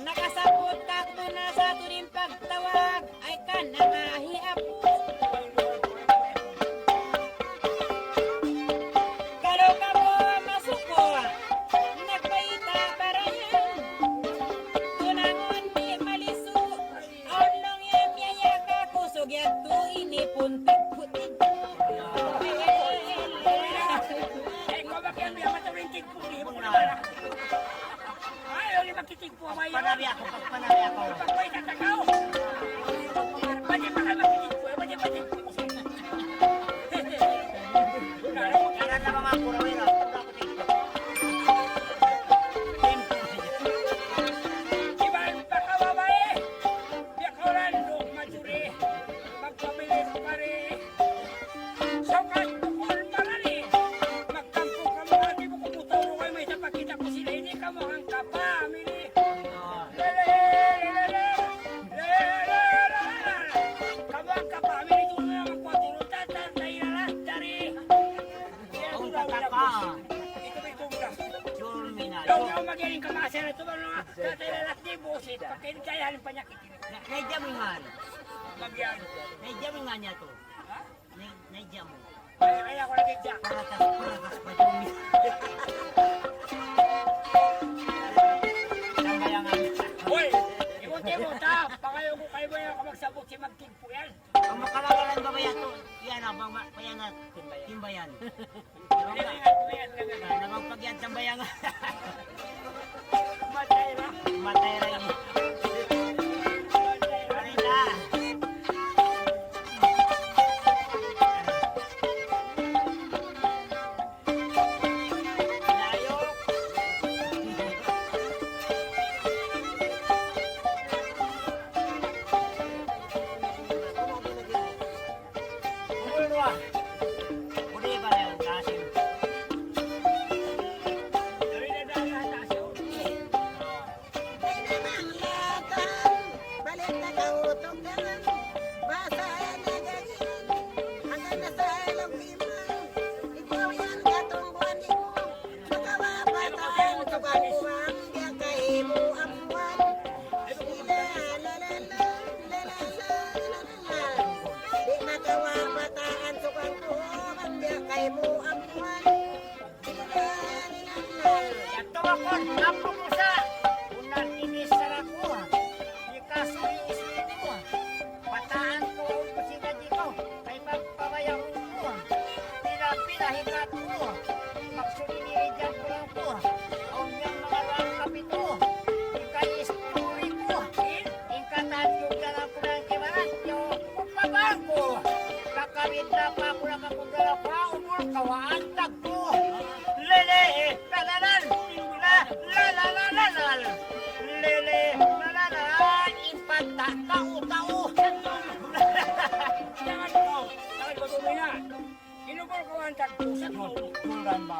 Nakasabot ka ko na sa turing pagtawag, ay ka na mahiapo. Kalo ka mo masuko, nagpaita para yan. Tunangon di malisu, aulong yan yaya ka kusog yan to inipuntik-putik. Ay, kung bakit ang matawinkig po, di mo na ba? Ayaw ni makitig po, amayo. Pagpanabi ako. Pagpay na takaw. Pwede pa ka makitig po, pwede po. Kaya na mga kurawira, tanda ko dito. Iban pa ka babae. Biyakoran, luk majuri. Magpabilis pa rin. Sokat, bukol marali. Magtampo ka mga di mo kumuturo kayo may napakita ko sila. Hindi ka mo ang kapamili. Kamu ang kapamili doon na magpaturo. Tatantay na lang dari. Ang tataka. Ito may kumda. Jurmina. Daw na magaling ka mga sila. Ito ba mga tatay na lang di busit. Pagkain pa niya kikinig. Naijamingan. Magyan. Naijamingan niya to. Naijam mo. Kaya ko lagi dyan. Paratas pa Jurmina. Sambayangan. Hoy! Imunti mo ta! Pangayo ko kayo ba yung kamagsabot si Magking po yan? Ang makalagalan ba yan to? Yan ang payangat. Timbayan. Nagpagyan sambayangan. Matay na. Matay rin. Marina. Layo. kawan. Yato ako, apo ko sa unan ini saraku. Dikasih istri ko. Bataan ko ko sila dito. Kay pagpabayang ko. Pila-pila hikat ko. Magsudiniridyan ko lang ko. Ang niyang mga lang kapito. Ikay isturi ko. Ikatadyo na lang ko ng kimaratyo. Kupabang ko. Kakawid na pa ako nakakundala pa. Umul kawaan tagpo. Lele, lalalan, lalalan, lele, lalalan, impanta, tao. Jangan kau, jangan kau tumina. Inubol kau antak pusat mo. Tulan ba?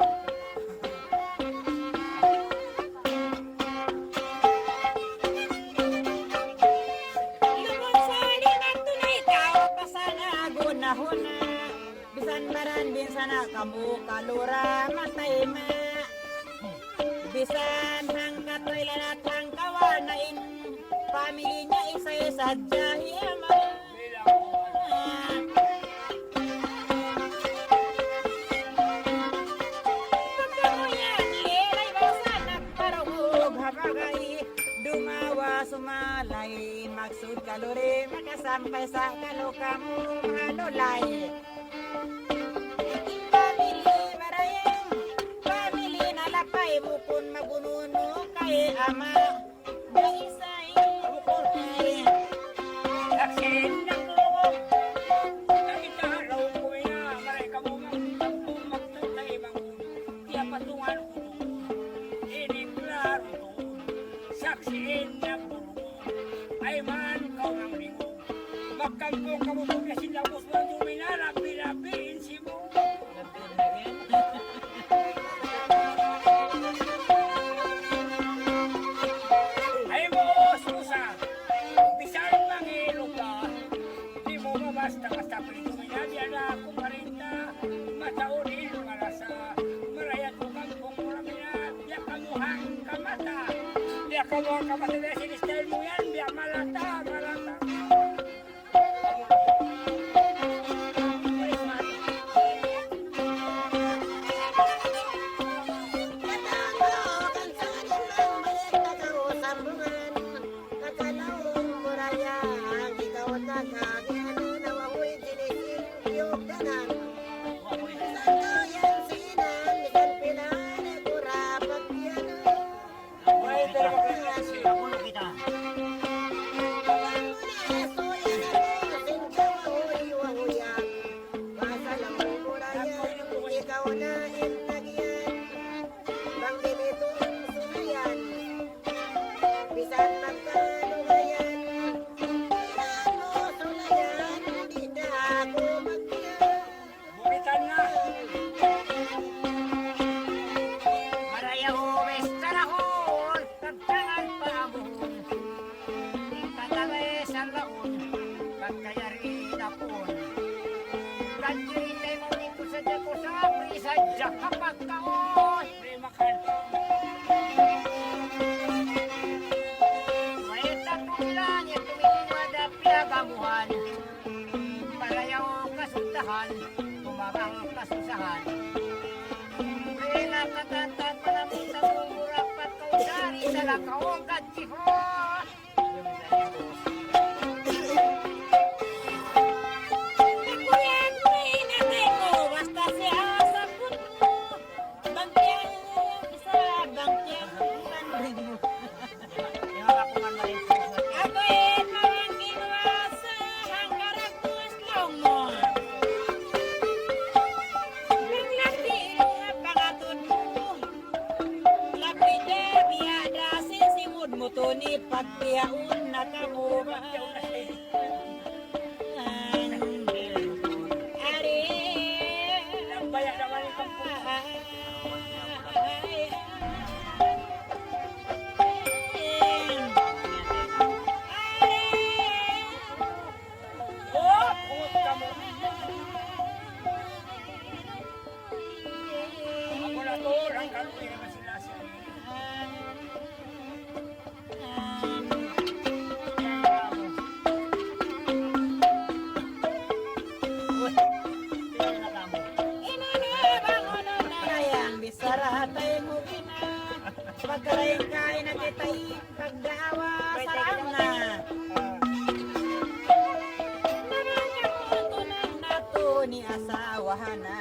Lubon sa liman tunay tao pasanaguna-huna. Bisan baran din sana kamu kalura matay ma. Bisan hangkat lalat hang kawanain. Pamilya isa-isa jahima. Pagkamuyan lelay basa nagparugog habagay. Dumawa sumalay maksud kalore makasampay sa kalukamu manulay. Pamili marayang pamili nalapay bukon magununo kay ama naisay bukon kay Saksin ng loob. Nakita raw ko na maray ka mo magtutay bangun. Tiya patungan ko. Ining klaro to. Saksin ng loob. Ay man kau ng linggo. Magkampong ka mo kung kasilabos mo tumina. Lapi-lapiin si mo. Ay mo, susa. Bisan mangilo ka. Di mo mabasta-basta pintumina. Diyan na ako marinta. Mataunin marasa. Marayat ko kampong muramina. Diya kamuhang kamata. Diya kamuhang kamata. Diya sinistyle mo yan. Diya malata. Kapulo kita. Bukitan na. Maraya huwes tarahon, tagtangan paamon. Ikatawes ang laon, pagkayari na pon. Kadiri mo nito sa dako sa prisa, jak kapag taon. Prima kan. Maeta pumilan, yung tumitinwada pinagamuhan. Parayaw kasundahan, tumabang kasusahan. Pinakatantan palamang sa mumurapat kausari sa lakaong kadjihon. Kuyan may nanay ko basta siya sabot mo. Bangkyan sa bangkyan banding mo. Yung kapungan mo rin po. Ako parang ginawa sa hanggarang tuslong mo. Naglati nga pangatod mo. Lapida biyada sisimod mo to ni pagpiyaon na kamuba. Ari. Bayak naman yung kampung. Oh, pungot ka mo. Ako na to, lang kaluwi naman sila siya. Tingnan na kamo. Inanabangon na pagkalain-kain na kita'y pagdawa sarang na. Naranyamutunan na to ni asawahan na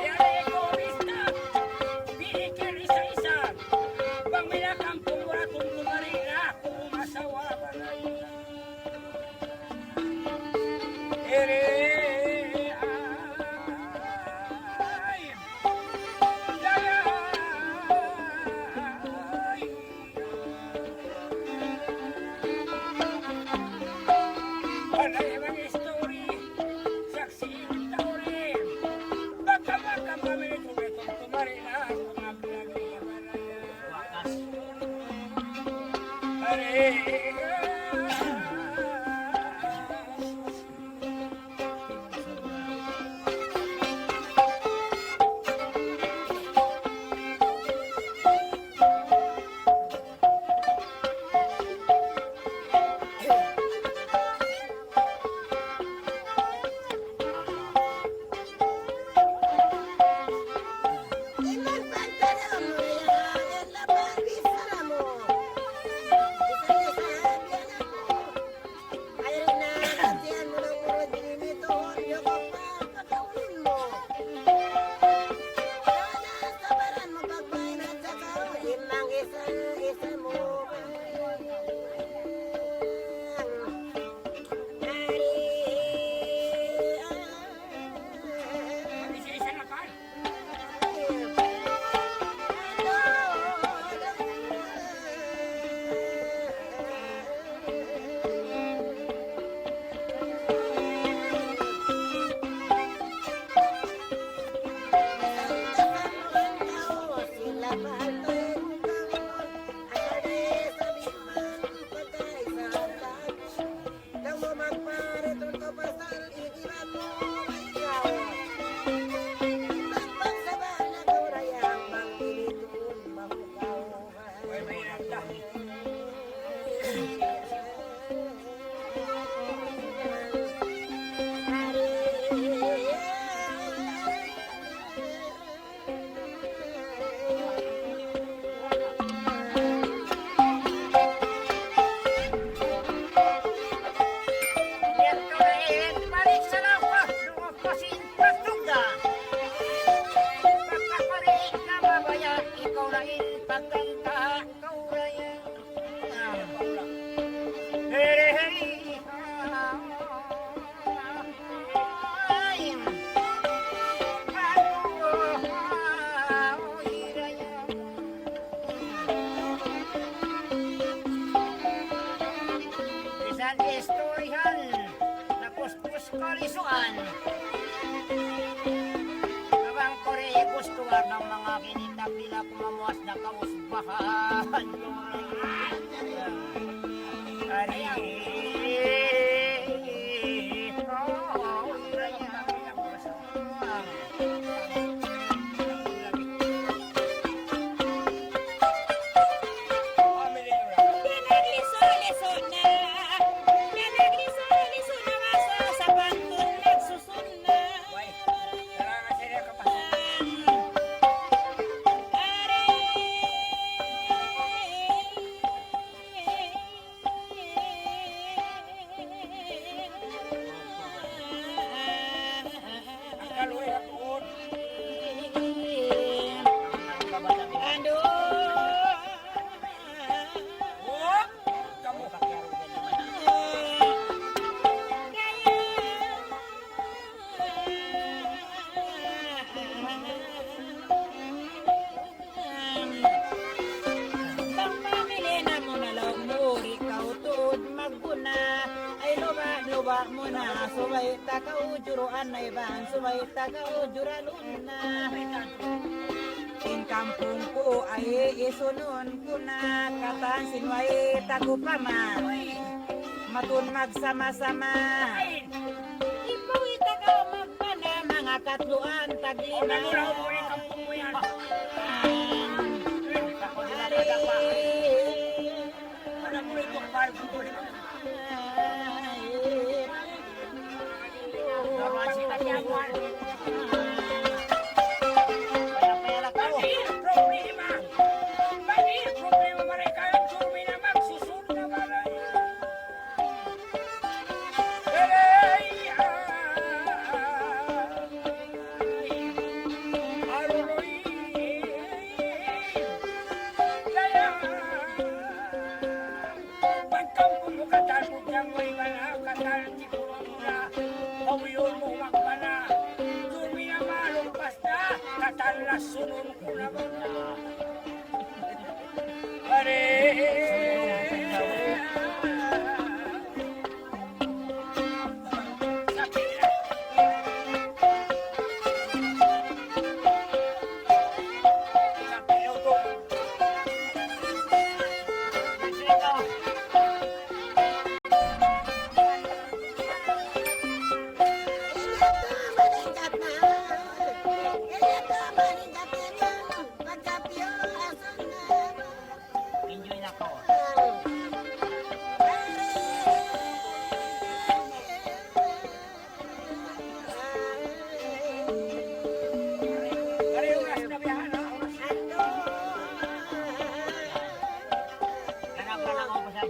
Yari ko bista, bilikir isa-isa. Bang minakampong wala kong lumarina kung masawa ba na yun. Ere, ay, dayay. Panay ang story, saksi yung tauri. Baka kami nito betong tumarina kung naglalagay ang maraya. Iman pantara mo yan, yan labang bisara mo. Isa-isa biyan ako. Ayaw na katiyan mo ng puro dinito, yung pagkakawin mo. Sana sabaran mo pagbain at saka imang isa-isa mo. Isa-isa na ka. Uy, may nanda. Yertoin, balik sa lawas, lumapasin pagtugda. Pagkapalit na babayan, ikaw na pagkanta, kaurayan. Isang istoryahan na kuskus kalisuan. Abang kore gustuhan ng mga kinitapila kumamuas na kausbahan. Ari. Pinagliso-liso na, pinagliso-liso na masa sa pantun nagsusun na. Uy, tara nga sila ka pa. Ang kaloy hapon. Oh, kamu Bang pamili na mo na lang mo, ikaw tuod magkuna. Ay luba mo na, subay takaujuruan na iban, subay takaujuran na. Ing kampung ko ay isunon ko na, katan sinway tagupama. Matun magsama-sama. Ikaw itakaw magpana, mga katluan taglina. Una mo raw mo rin kampung mo yan. Ari, kuna ba na? Pare. Enjoy na ko. Pare, oras na biyahan ha? Oras na. Ganap-ganap ako pa sa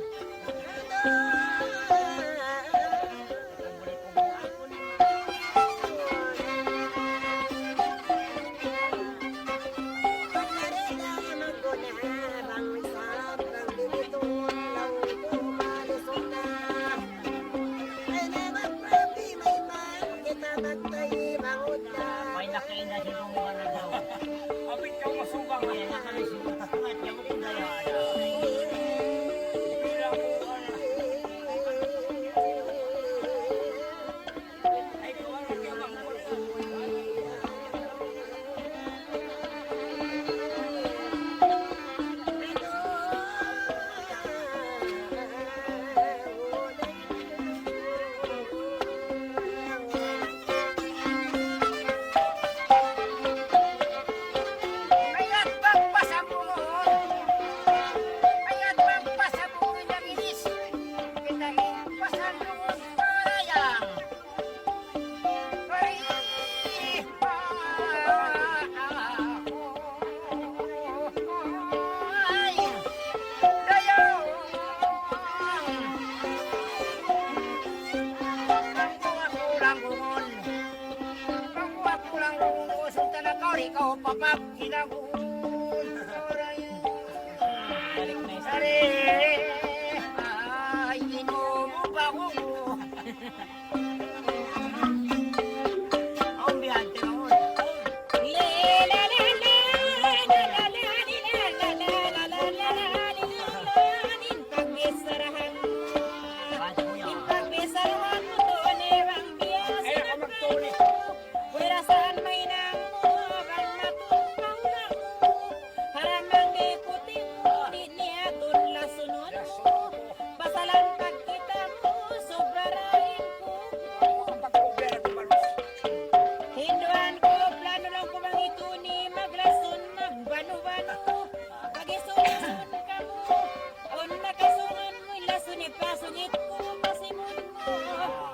may nakain na si Bunga na daw. Apit ka masugang Kaya ha? nakali si Bunga. At yung kundaya. Bilang mo ano. Ay, kawan mo kayo magmula. Kaya't magpasabungon. Kaya't magpasabungon ng inis. Kinahin pasabungon parayang. Ay, ay, dayaw. Pangkuha-kulang bungon. Pangkuha-kulang bungon. Sultan na kau, ikaw papap. Kinabuhon. Balik na isa. Sari, ay, inumo ba ko? Ang biyante mo. Basta mo yan. Ay, ako magtuli. Pasalan pagkita mo, sobra rin ko. Ang pagkubera ko balos. Hinduan ko, plano lang ko bang ito ni maglason ng banu-banu. Pag-isun-isun ka mo, on nakasungan mo, lason ipasungit ko, pasimun mo.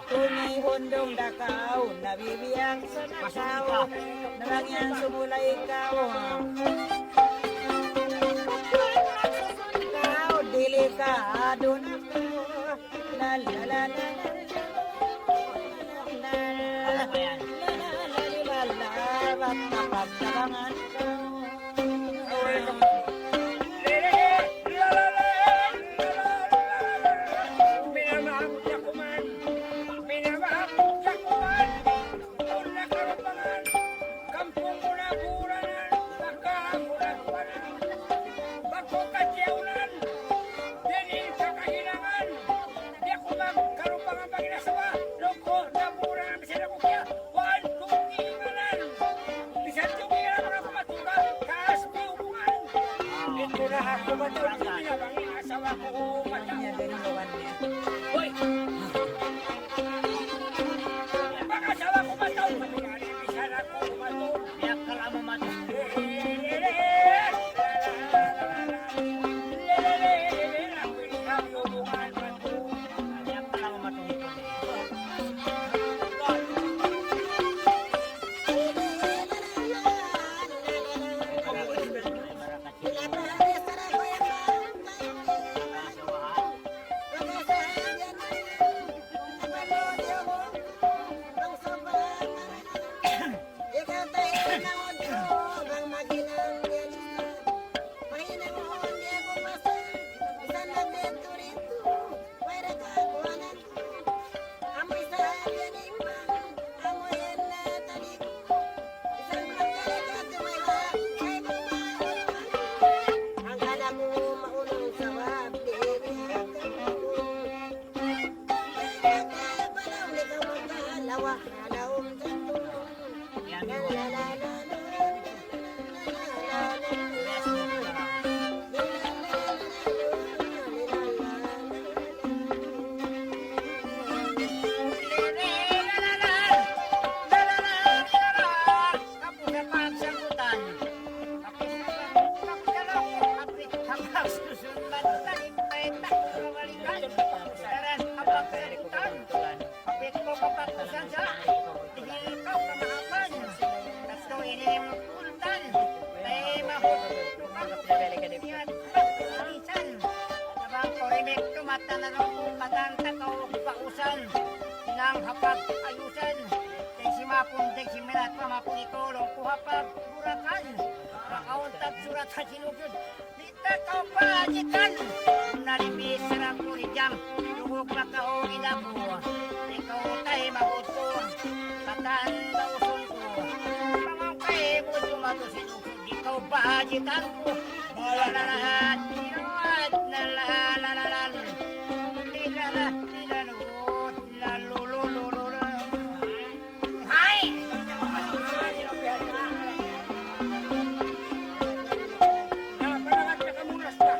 Tumihon dong dakaw, nabibiyang sa nakaw, narangyan sumula ikaw. Ikaw, delikado na ko, la la la la la la la Ano ba yan? Ako ba ito? Binabangin ang asawa ko. Niya din ang gawan niya. Hoy! Baka asawa ko ba ito? Mangyari, bisan ako kumato. Biyak ka lang mo mati. Biyak ka lang mo matungkol. Thank you. Yan, isan. Sabang korimek tumata na rin kung matanta ka o pausan. Nang hapag ayusan. Kay si Mapon, kay si Mirat, pamapon itulong kuhapag burakan. Makauntag surat sa sinugod. Dita ka pajikan. Nalipis sarang kurijam. Lugok na ka o inako. Ikaw tayo magusto. Tataan na usun ko. Pangangkay mo tumato sinugod. Ikaw pajikan ko. Malalahat. Inuat na lalalalan. Lilala, lilalot, lalulululula. Hay! Napalangat ka kamunas na.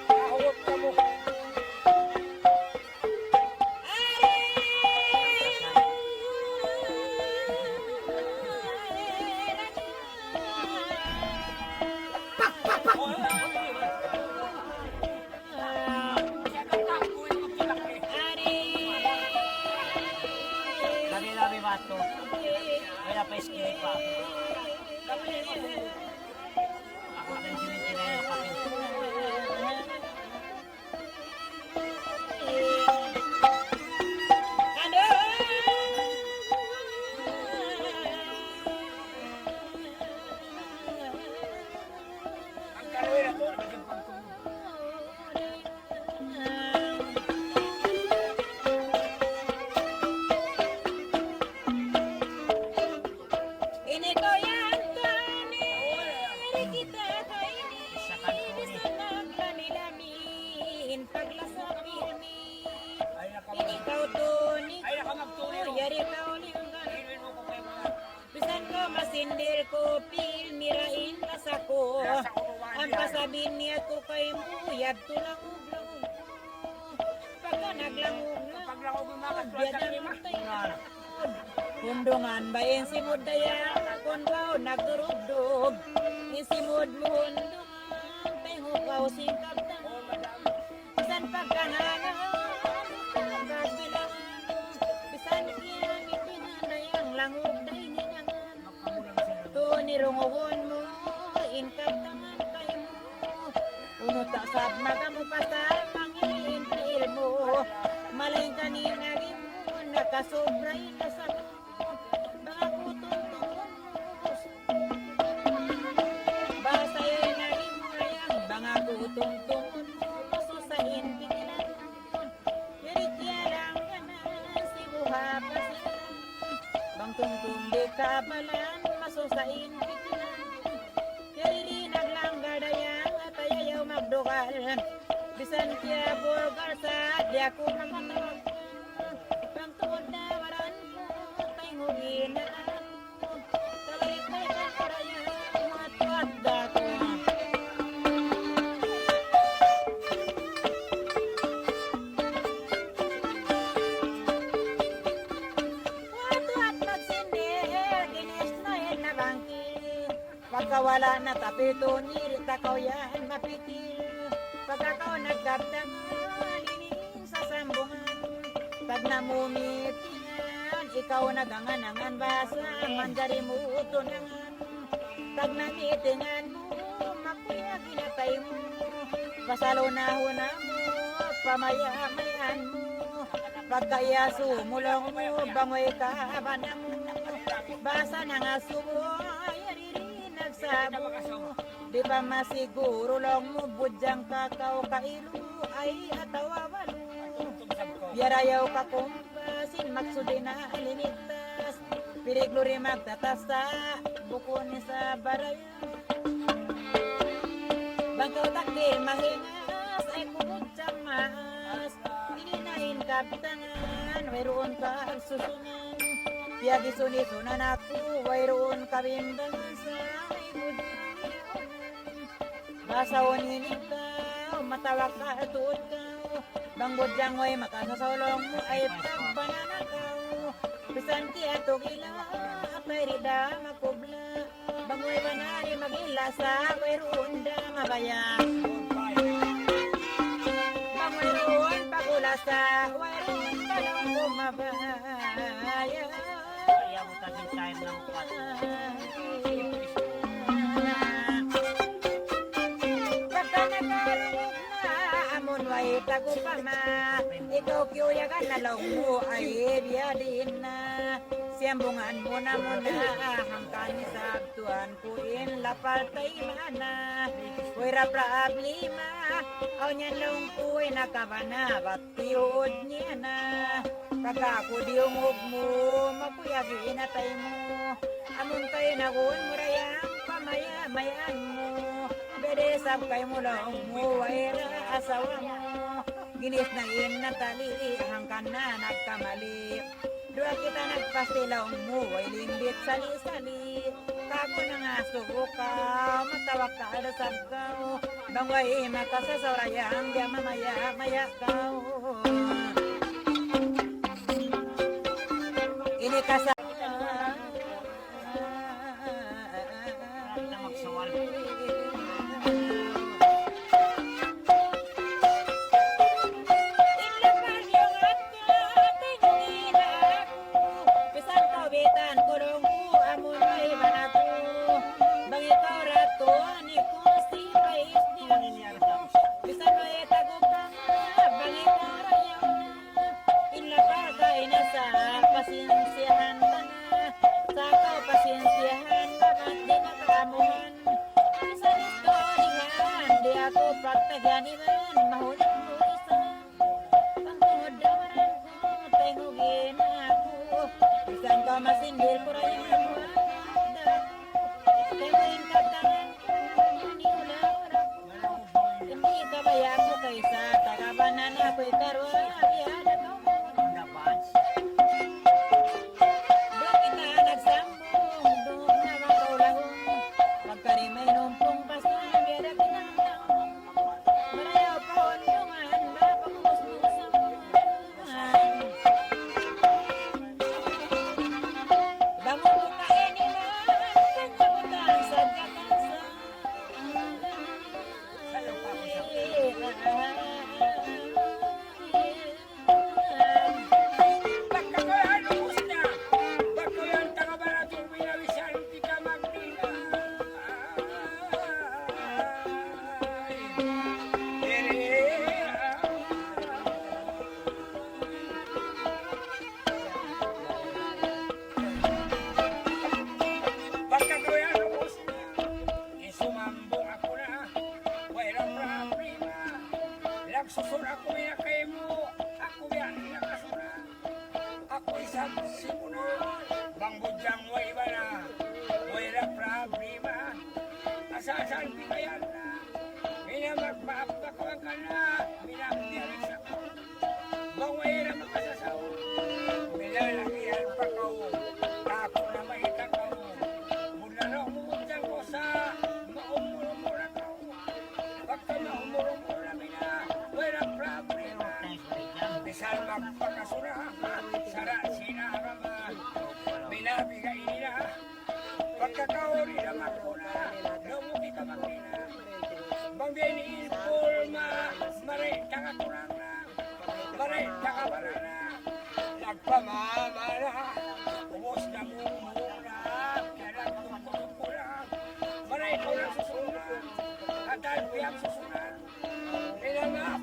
Kahawag ka mo. Labi-labi bato. Kaya pa iskili pa. Ako din sinintinay na kapin. Ang karoy na to, naging pagtulog. Ini ko yan tani, kita ko ini, bisanag kanilamin, paglasa pirmi. Ay, Ini kau tuni, ay, nakamagtuli mo. yari kau linggan. Inuin mo ko kayo mga Bisan ko masindir ko, pilmirain kasako. nasa kuruwan Ang yan. pasabihin niya ko kay muyag tulangog-langog. Pagka naglangog na, Pag lang ako gumakas, biya sa na lima. matay. Kundungan bayin si Mudaya, kunbaw nagdurugdug. Isimud mo hundungan, penghukaw singkap na. Oh, madam. Bisan pagkanana, pagbilang. Bisan kinamit pinanayang langog day ninangan. To nirunguhon mo, inkap tangan kay mo. Uno ta sab magamu pasal pangilin mo. Malayng kanina mo, nakasobray na sa mo. Baka kutong-tungon mo. Basay na rin mo layang, baka kutong-tungon mo. Masusahin pikilan mo. Yaritya lang ka na, si buha pa siya. Bang tungtung di kabalan, masusahin pikilan mo. Yaririnag lang gadayang, at ayayaw magdukal. Bisan kya bulgar sa di ako mamatawag. Pang tuod na waran ko, tay ngugin na ako. Kabalik na yung karayang, matwad dako. Watwat magsindir, ginis na yan na bangkit. Pagkawala na tapito, nirita ko yan mapitil. Pagkakaw nagdagdag, lining sa sambungan. Pag namumitingan, ikaw naganganangan basa, mandari mo utunangan. Pag namitingan mo, makuya ginatay mo. Pasalunahuna mo, pamaya-mayan mo. Pagkaya sumulong mo, bangoy kabanang mo. Basa na nga subo, yariri nagsabo. Di pa masiguro lang mo, budyang kakao kailu, ay atawa walo. Yarayaw ka kumpasin, maksudi na alinitas. Pirigluri magtatasta, buko ni sa barayan. Bangkaw takdil mahingas, ay kubod sa maas. Tininain kapitangan, mayroon ka ang susunan. Piyagi sunisunan ako, mayroon ka bimbangan sa may budyang. Basa oninin ka, matawag ka tuod ka. Banggod diyang way makasasolong mo ay pagbanana ka. Pisan ti ato gila, apay rida makubla. Bangoy banari Magilasa, mayroon da mabaya. Mayroon pagulasa, mayroon palang bumabaya. Kaya mo kasi time ng Pagka nakalugog na, amon way tagupama. Ikaw kiuyagan na lang mo ay biya din na. Siyambungan mo na hangkan ni sabtuan kuin lapal tayo mana. Wala problema, aw niyan lang kuy nakabana, batiod niya na. Pagkakudiyong mo, mapuyagi na tayo mo. Amon tayo nagun mo rayang pamaya-mayan mo. Bedesap kayo mo lang mo, wala asawa mo. Ginis na natali, hangkan na nagkamali. Dua kita nagpastilaw mo, ay limbit sali-sali. Kako na nga suka, matawag ka na sabkaw. Bangway makasasawrayang, di mamaya-maya kaw. Ini kasa na magsawal. Masindir ko rin yung hindi ka bayang mo kaysa tagabanan ako'y karoon. Doon kita nagsambong, doon na makaulahong. Pagkarimay numpong pasan, biyada kinamang. Marayaw pa ondungan, mapagmusmusan. Bangun buka ini man, penyebutan saja kansa. Pagkakayan ubos na. Pagkayan tagabaratong binawisan, di ka magdina. Pagkakayan ubos na. Isumambong ako na. Walang problema. Nagsusur ako na kay mo. Ako yan nakasura. Ako isang simuna. Bangbudyang way ba na. Walang problema. Asasan binayan na. Minamagpapakawan ka na. Minamdialis ako. Bangway na makasasaw. Minalakihan pa ko. Ako na may kakaw. Mula na umuundang ko sa maumuro-mura ko. Pagka maumuro-mura mina. Walang problema. Bisal magpakasura. Sara sinarama. Binabigay nila. Pagkakauri naman ko na. Lumuti ka makina. Bangbini ilpulma. Mare kakakurang na. Mare kakabarana. Nagpamamala. Ubos na mumura. Kaya nagtungkura. Mare ko na susunod. Katal ko yung susunod. Pinangap.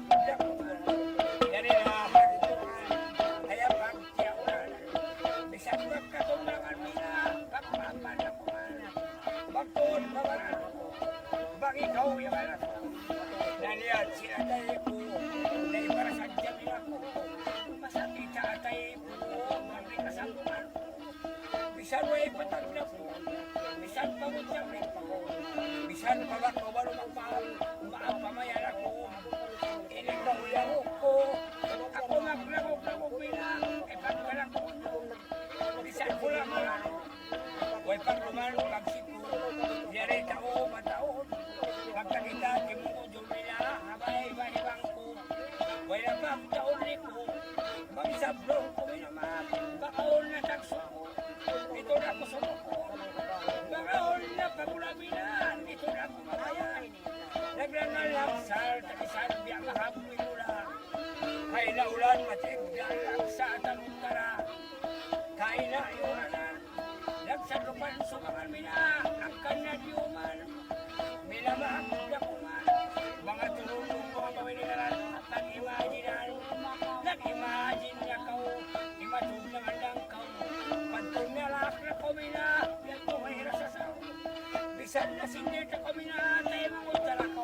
Yan ilahan ko. Kaya pagkiyaunan. Bisang magkatundangan nila. Pagpapan ako man. Bagtuon kawalan ko. Bang ikaw yung anak ko. Naliat sila tayo ko. Dahil para sa jamin ako. Masakit sa atay ko. Mami kasakuman ko. Bisan mo ipatag na ko. Bisan pamutang rin pa ko. Bisan pabako ba lumang maapamayan ako. Inikaw lang ko. Ako maglagog-lagog mina. Ipagkalang ko. Bisan ko lang mga. Huwag pagluman pagsiko. Yari tao mataon. Pagkakita kimungo jumila. Habay-ibang ko. Huwag na pagtaon ni ko. Magsablong ko minaman. Bakaon na tagsuko. Ito na ko sumuko. Bakaon na pagulabinan. Isal, tagisal, biya mahapoy mula. Kay laulan, matigyan lang sa tanong tara. Kay na iwanan, nagsalupan sumangan mina, ang kanya diuman. Minamahang dakuman, mga tulong ko ang pawinilaran, at nag-imagine niya kau, imatog naman lang kau. Pantong nalak na ko mina, yan ko mahira sa sao. Bisan na sinir ka ko mina, tayo mga utara ko.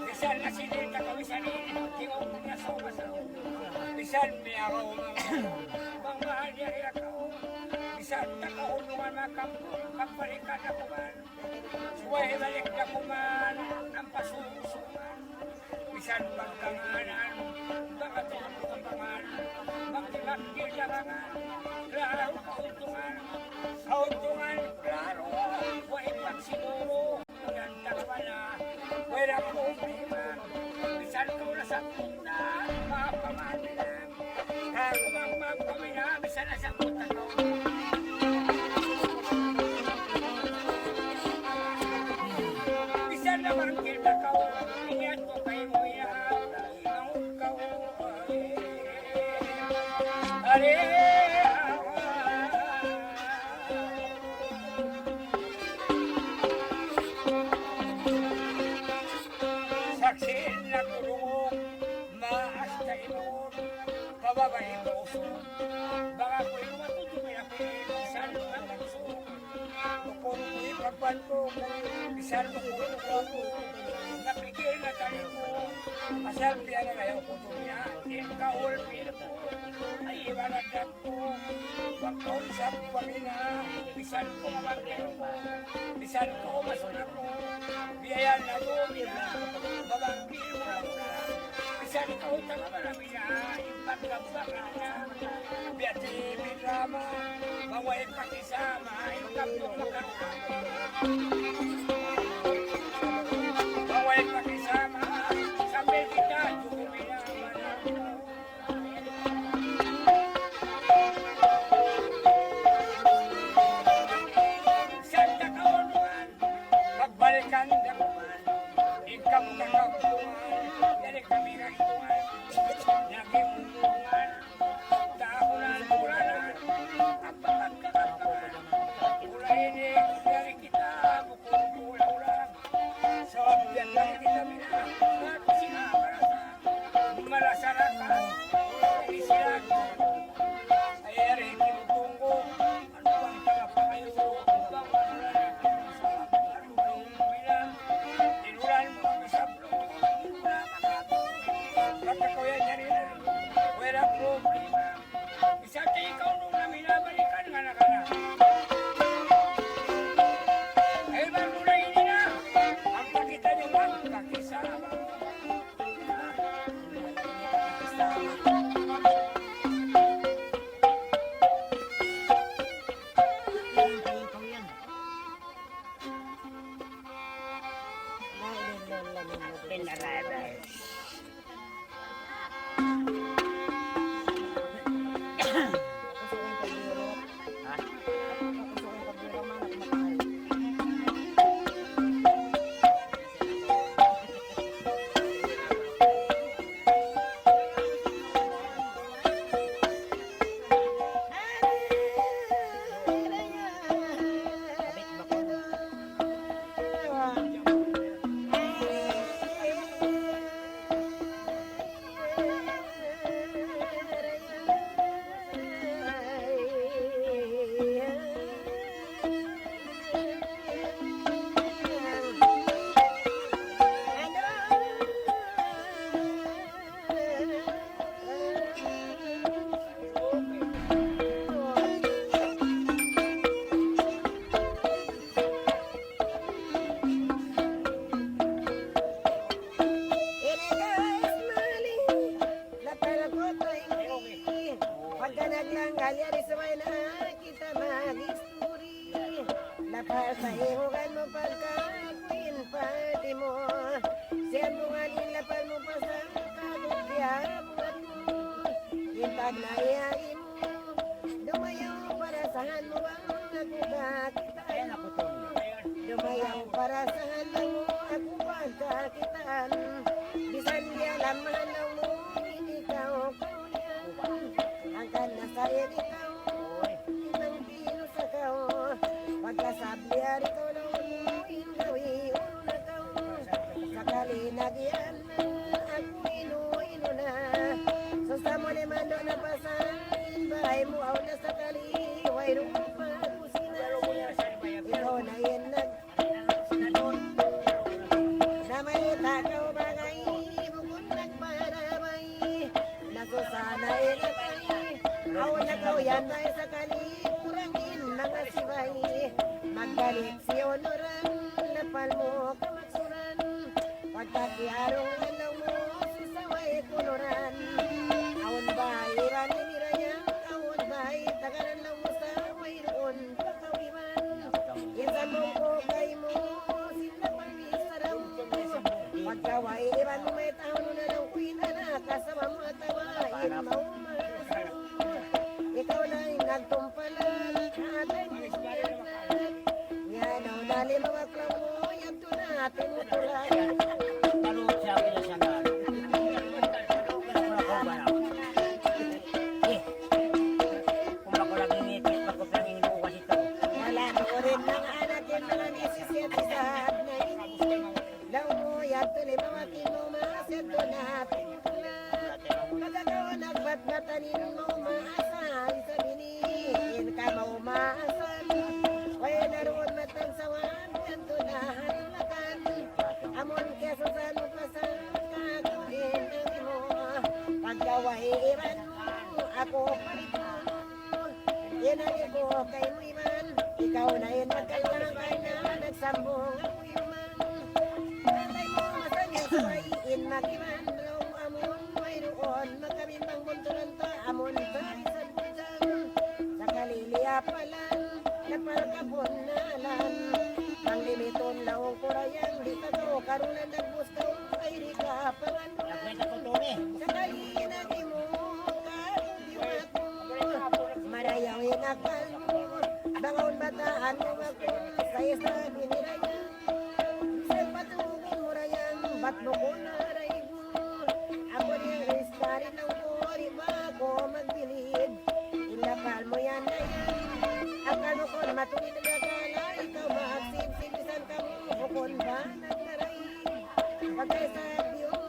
Bisan na sinir ka ko isanin, tingaw ko niya sa umasaw. Bisan niya ako mga mahal niya kaya kao. Bisan na kahulungan na kampalikan na kuman. Suway balik na kuman, ang pasusungan. Bisan pagkanganan, baka tulong ang pangan. Magkibakil na bangan, klaro kauntungan. Kauntungan, klaro, huwag pagsiguro. Maganda ka ba na, wala problema. Bisan ko na sa punta, mapaman lang. Kaya kumang pamina, bisan na sa punta ko. Bisan na marangkil na ka, ingat ko kayo mo yan. Ang ka, saksin na tulong, maas na inuon, kababay mo usun. Baka ko yung matutumi na pisan mo ang nagsuon. Kung ko'y pagpantong, bisan mo ko ako. Napigil na tali ko, asal piya na ngayon ko tumiya. Din ka ulpil ko, ay ibanagdag ko. Bakon sa pamina, bisan ko mamagyan ko. Bisan ko masunak ko, biyayan na tumina. Babangkil mo lang na, bisan ko tanga malamina. Ipagkabaka na, biyati binrama. Maway pakisama, ikap mo makarama. Maway pakisama, sambil kita jumina manang. Santa kauluan, pagbalikan dakuman. Ikap nakakuman, dari kami kaituan. Naging mungungan, tahunan bulanan. Ang pagkakapaman, ulay ini dari kita bukong ulang-ulang. Sabihan lang kita minang, at sinamarasa, malasarakan, ay silago. Ay rin tinutunggo, ano bang tanga pa kayo? Bang manulan, sa marunong bilang, tinulan mo ang isablo, wala makatulong. Pagkakuyan niya nila, wala problema. Isa tayo ikaw nung namin nabalikan nga na ka na. Ay marunay nila, ang pakita niyo man kakisama. Pasahimugan mo pagkakuin pati mo. Siya mo nga nilapal mo pa sa kabugyan mo. Ipag na iagi mo, dumayo para sahan mo ang nagugat. Ayan ako to. para sa halaw mo ako pagkakitaan. Bisan di alam halaw mo, ikaw kaulian. Ang kanasayad ikaw, inang pino sa kao. Pagkasabliar ikaw lang mo, ingawi ulo na kao. Sakali nagyan na, ako ino na. Susta mo ni mando na pasahin, bahay mo aw na sakali. Wayro mo pa kusina, ikaw na yan na may takaw bagay, bukod nagparabay. Nasusana inatay, aw nagaw yan na sakali. Kurangin mga sibay, maggalit si honoran, lapal mo kamaksuran. Pagkakiarong alaw mo, susaway kunuran. Awon ba iran nirayan, awon ba tagaran lang mo sa wayroon pagkawiman. Insan mo ko kay mo, sila pangisaraw mo. Pagkaway iran mo may taon na lang kuina na, kasama mo at tawain mo. Ikaw na yung nagtumpalan, atay mo kuyanan. Yan ang dali mga klaw mo, yan to natin mo tulan. Talog siya pinasagan. Kung ako lagi ngipit, pagkuplangin ko kasi ito. Wala ko rin ng anak yung mga 17 sa hagnain. Law mo yan to mga kinumasit to natin mo tulan. Pagkakaw nagbatbatanin mo maasan sa binihin ka maumaasan. Kaya naroon matang sawan, yan to nahanlakan. Amon keso sa nupasan, kakuhin ang imo. Pagkaway iban mo, ako palito. Yan ang iko kay mo iman. Ikaw na yun magkalangkay na nagsambong ako iman. Tatay mo masanya sabayin mag-iman. Raw amon mayroon magkabimbang buntulan ta. Amon ta isang budang. Sa kaliliya palan, napalkapon na alam. Ang limiton laong kurayan, di ka to karulan nagbustaw. Ay di ka panganulan. Nagkwenta ko to eh. Sa kalinagi mo, kakudiwat mo. Marayaw yung akal mo. Bangaon bataan mo ako. Sa isa binirayan. Sa patugon mo rayan. Ba't mo ko naray mo? Ako niya istari lang ko. Di ba ako magbilid? Ilapal mo yan na yan. Akal mo ko matulid na akala. Ikaw magsip-sipisan ka mo. Bukon ba nagnaray? Pagkasab yung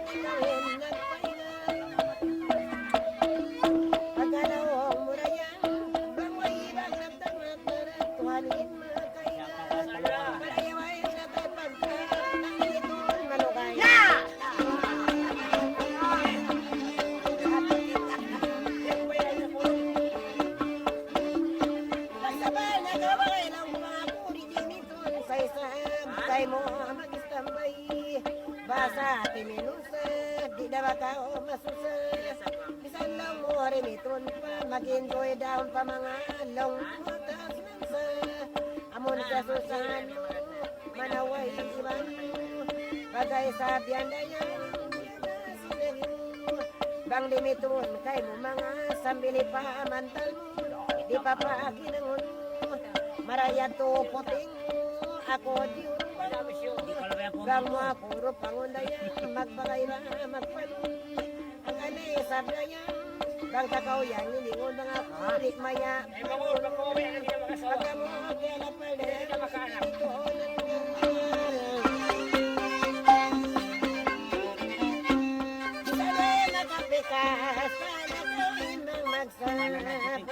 ikaw yung nagpahingan. Pagkalawang murayan, bangway ibang nagtangat na nagtuhanin mga kainan. Parayaway na tayo pagka, nakilitol malukay. Magsabay na gaway lang mga puri diniton sa isang tay mo mag-istambay. Basa timinusa, di na ba ka o masusa. Bisan lang mo rimitron pa, mag-enjoy down pa mga long putas mansa. Amon sa susahan mo, manaway iwan mo. Bagay sa biyanda niya, bang limitron kay mo mga sambili pa mantal mo. Di pa pa kinangon mo, marayat to puting mo. Ako diyon pa mo. Gang mo ako rupangundayan, magpagayra, magpanong. Ang anay sabrayan, bang takaw yan, nilingon mga kurik maya. Eh, bangon, pagkawawi ang mga kasawa. Pagka mo kaya lapal na yan, ito sana nakapikas, sana gawin ng magsarap.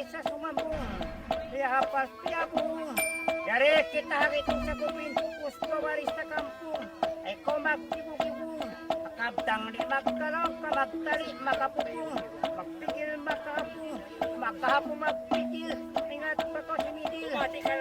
sa sumambong. Lihapas piyabong. Dari kita hari itu sa kupin pupus bawaris sa kampung. Ay komak kibukibong. Makabtang di magkalong kamagtali makapupong. Magpigil makahapong. Makahapong magpigil. Ingat pa ko simidil.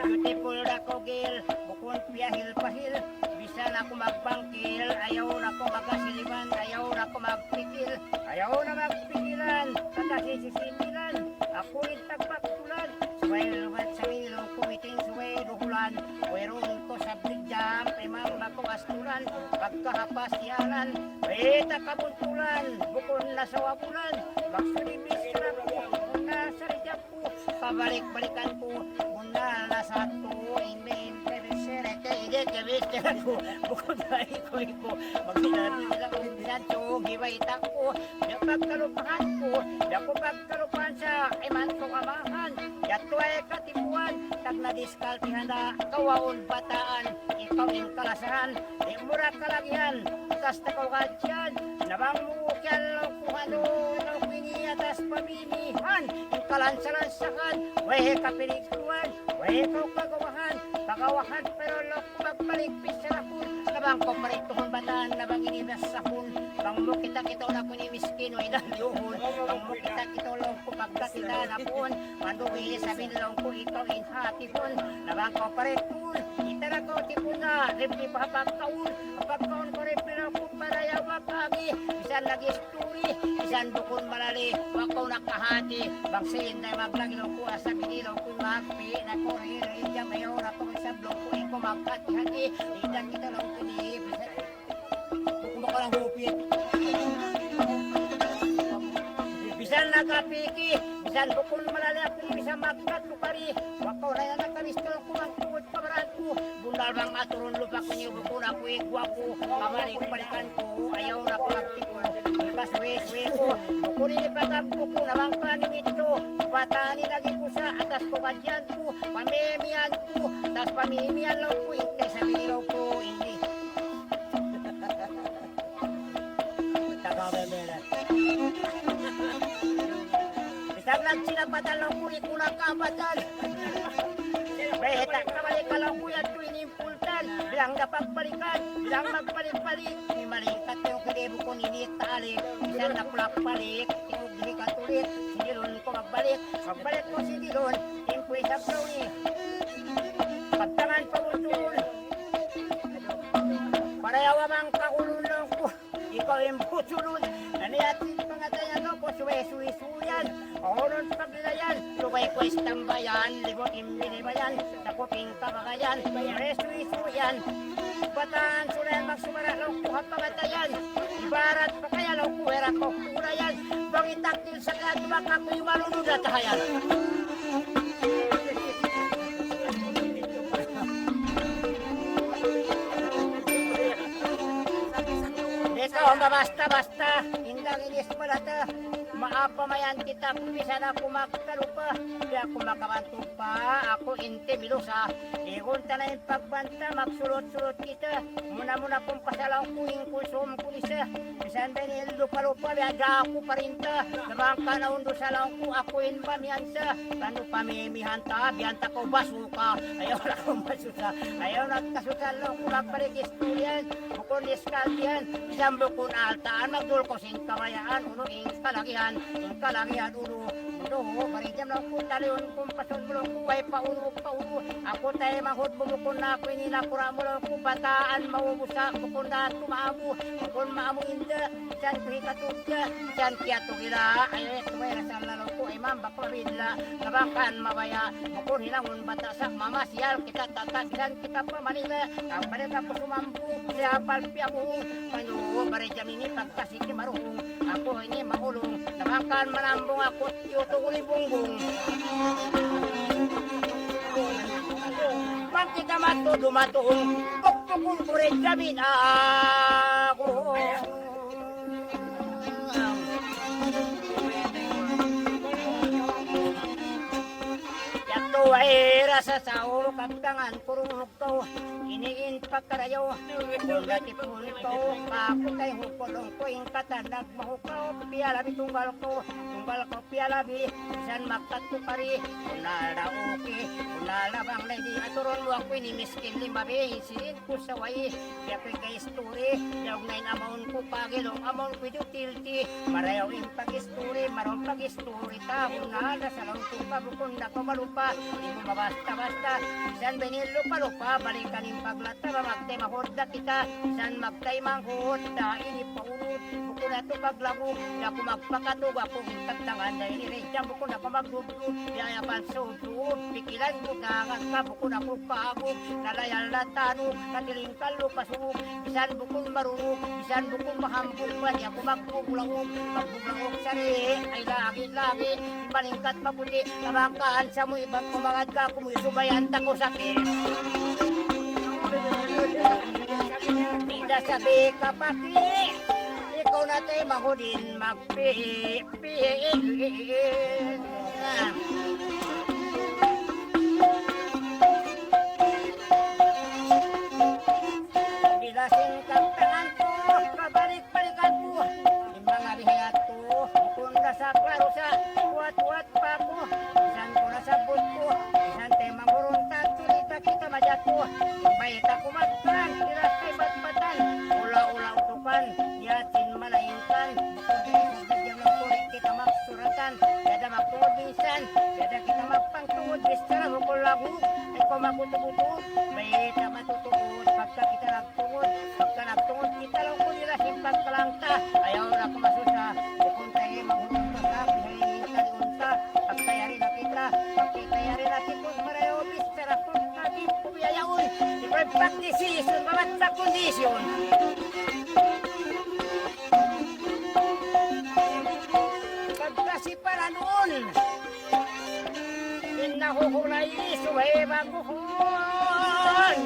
Beautiful na kogil. Bukon piyahil pahil. Bisan ako magbangkil. Ayaw na ko magasiliman. Ayaw na ko magpigil. Ayaw na magpigilan. Katasisisimilan. Ako rin tagpaktulan. Suway lumat sa milong kumiting suway ruhulan. Weron ko sa bigjam. Imam bako astulan. Pagkahapas yalan. Weta kabuntulan. Bukon na sa wabulan. Magsulibis na ko. Nasa rijap ko. Pabalik-balikan ko. Muna na sa to. Imen. Hindi, kabiste ako. Bukod na iko. Magsinabi nila ko. Bisanto. Giwaitak ko. Yung pagkalupahan ko. Yung pagkalupahan sa iman ko kamahan. Yato ay katipuan. Tag na diskaltihan na kawaon bataan. Ikaw yung kalasahan. Di mura kalagyan. Kasta ko kadyan. Nabang mukyan lang kung ano. Nang piniatas paminihan. Yung kalansalansakan. Wehe kapinikuan. Wehe kau kagawahan. Pagawahan pero lok magpaligpis sa lakon. Nabang ko parituhon bataan. Nabang ininas sa kun. Bang mo kita na ko ni miskin. Way dalyuhon. Bang mo kita lang ko pagkakita na kun. Manduwi sabihin lang ko ikaw inhatipon. Nabang ko paritun. Kita na ko tipon na. Ripli pa pagkaun. Pagkaun ko ripli na ko paraya wakagi. Bisan lagi story. Bisan dukon malali. Wakaw nakahati. Bang sin na maglagi lang ko asa binilaw ko magpi. Na ko rin jam ayaw na ko isablong ko ikaw magkati-hati. Idan kita lang ko ni. Bukong ko lang hupit. Bisan nagapiki. Bisan bukon malali ako ni bisa magkat lukari. Wakaw na yan nakaristol ko ang tuwod pabaraan ko. Bundal bang aturon lupa ko niyo bukon ako igwa ko. Kamalik-balikan ko. Ayaw na ko magtiko. Ibas we ko. Bukon inipatab ko na bang kanin ito. Patani lagi ko sa atas ko kadyan ko. Pamimihan ko. Tas pamimihan lang ko. Inte sa binilaw ko. Hindi. Tagabebela. Bisag lang sinapatan lang ko ikulang kabatal. Beheta kabalik ka lang ko yan ko inimpultan. Bilang napagbalikan. Bilang magbalik-balik. Malingkat yung kalibo ko ninit talik. Bisan nakulak-balik. Tinugli ka tulit. Sinilon ko magbalik. Magbalik ko sinilon. Timpoy sa blowi. Pagtangan pa utol. Parayawa mang kakululong ko. Ikaw yung butulun. Naniatin pangatayan ko. Suwe-suwe-suyan. Oron sa paglayan. Lubay ko istambayan. Libot imbinibayan. Sa kuping kabagayan. Suwe-suwe-suyan. Bataan sulayan magsumaralaw ko hapagatayan. Ibarat pa kaya law ko era ko kurayan. Bangitaktil sa kadbak ako yung marunod at hayan. Ikaw ang basta-basta. Hindang inis palata. Maapamayan kita bisa na kumaktalupa. Kaya kumakabanto pa. Ako inte milusa. Igunta na yung pagbanta. Magsulot-sulot kita. Muna-muna kong pasalaw kuing kusum kulisa. Bisan ba ni lupa-lupa. Biyaga ako pa rin ta. Namang kanaundo sa lang ko. Ako yung pamiyansa. Kano pamimihan ta. Biyanta ko basuka. Ayaw na kong basuka. Ayaw na kasusan lang ko. Magparik istoryan. Bukon iskaltihan. Isang bukon altaan. Magdul ko sing kamayaan. Uno ing kalagihan. Ing kalagihan uno. Uno. Marijam lang ko. Talion kong pasun mo lang ko. Ay pauno. Ako tayo mahod bumukon na ako. Ininakura mo lang ko. Bataan maubusa. Bukon na tumaamu. Bukon maamu inda. Diyan ko hikatudya. Diyan kiyato gila. Ay tumay rasal na lang ko. Ay mamba ko rinla. Nabakan mabaya. Bukon hinangon bata sa mamasyal. Kita tatagilan kita pa Manila. Ang balik ako sumampu. Siya palpia mo. Ano barejam ini pagkasiki marung. Ako ini maulong. Nabakan manambong ako. Yuto uli bungbong. Pag kita dumatong. Pukpukun burejamin ako. Yato ay Ila sa sao kaptangan kurung hukaw iniin pagkarayaw kung natipun ko kaputay hukulong ko yung katanag mahukaw piyalabi tunggal ko piyalabi isan magkatukari unala uki unala bang lady aturon mo ako ini miskin limabi isin ko sa way yapi kay story yung nain amon ko pagilong amon ko tilti marayaw yung pag-story marong pag-story ta unala sa lang tupa bukon na ko malupa hindi mo mabasta-basta isan benilo palupa balikan yung paglata magtay mahorda kita isan magtay manghorda ini paunod bukon na ito paglago na ko magpakatog akong tagtangan na iniredyang bukon na ko magluglo yaya pansudod pikilan ko nangat ka bukon ako paagog nalayal na tano natiling kalo pasugog isan bukon marunog isan bukon mahambog pa niya ko magbubulangog sari ay lagi ibalingkat mabuti kamangkaan sa mo ibang kumangad ka kumusubayan ta ko sakit tidak sabi kapaki ikaw na tayo mahudin magpipiin bilasing kaptangan ko kabalik-balikan ko yung mga bihayat ko kung nasa klaro sa kuat-kuat pa ko isan ko nasabot ko isan tayo manguruntan tulita kita majat ko bayita ko magpan tiras kay batbatan ula-ula utukan yatin malayinkan bukong ng kurik kita magsuratan yada magtudisan yada kita magpangtungod bistara bukol lagu ay ko magutubuto bayita matutuod pagka kita nagtungod kita lang ko nila simpag kalangta ayaw na ko masusa bukong tayo maghutong ka pihingin ka diunta pagtayari na kita pagkitayari na kita marayo bistara kung natin pumiyayaon ipag pagdesisyon mamat sa kondisyon pagkasi para noon inahuhulay suhay baguhon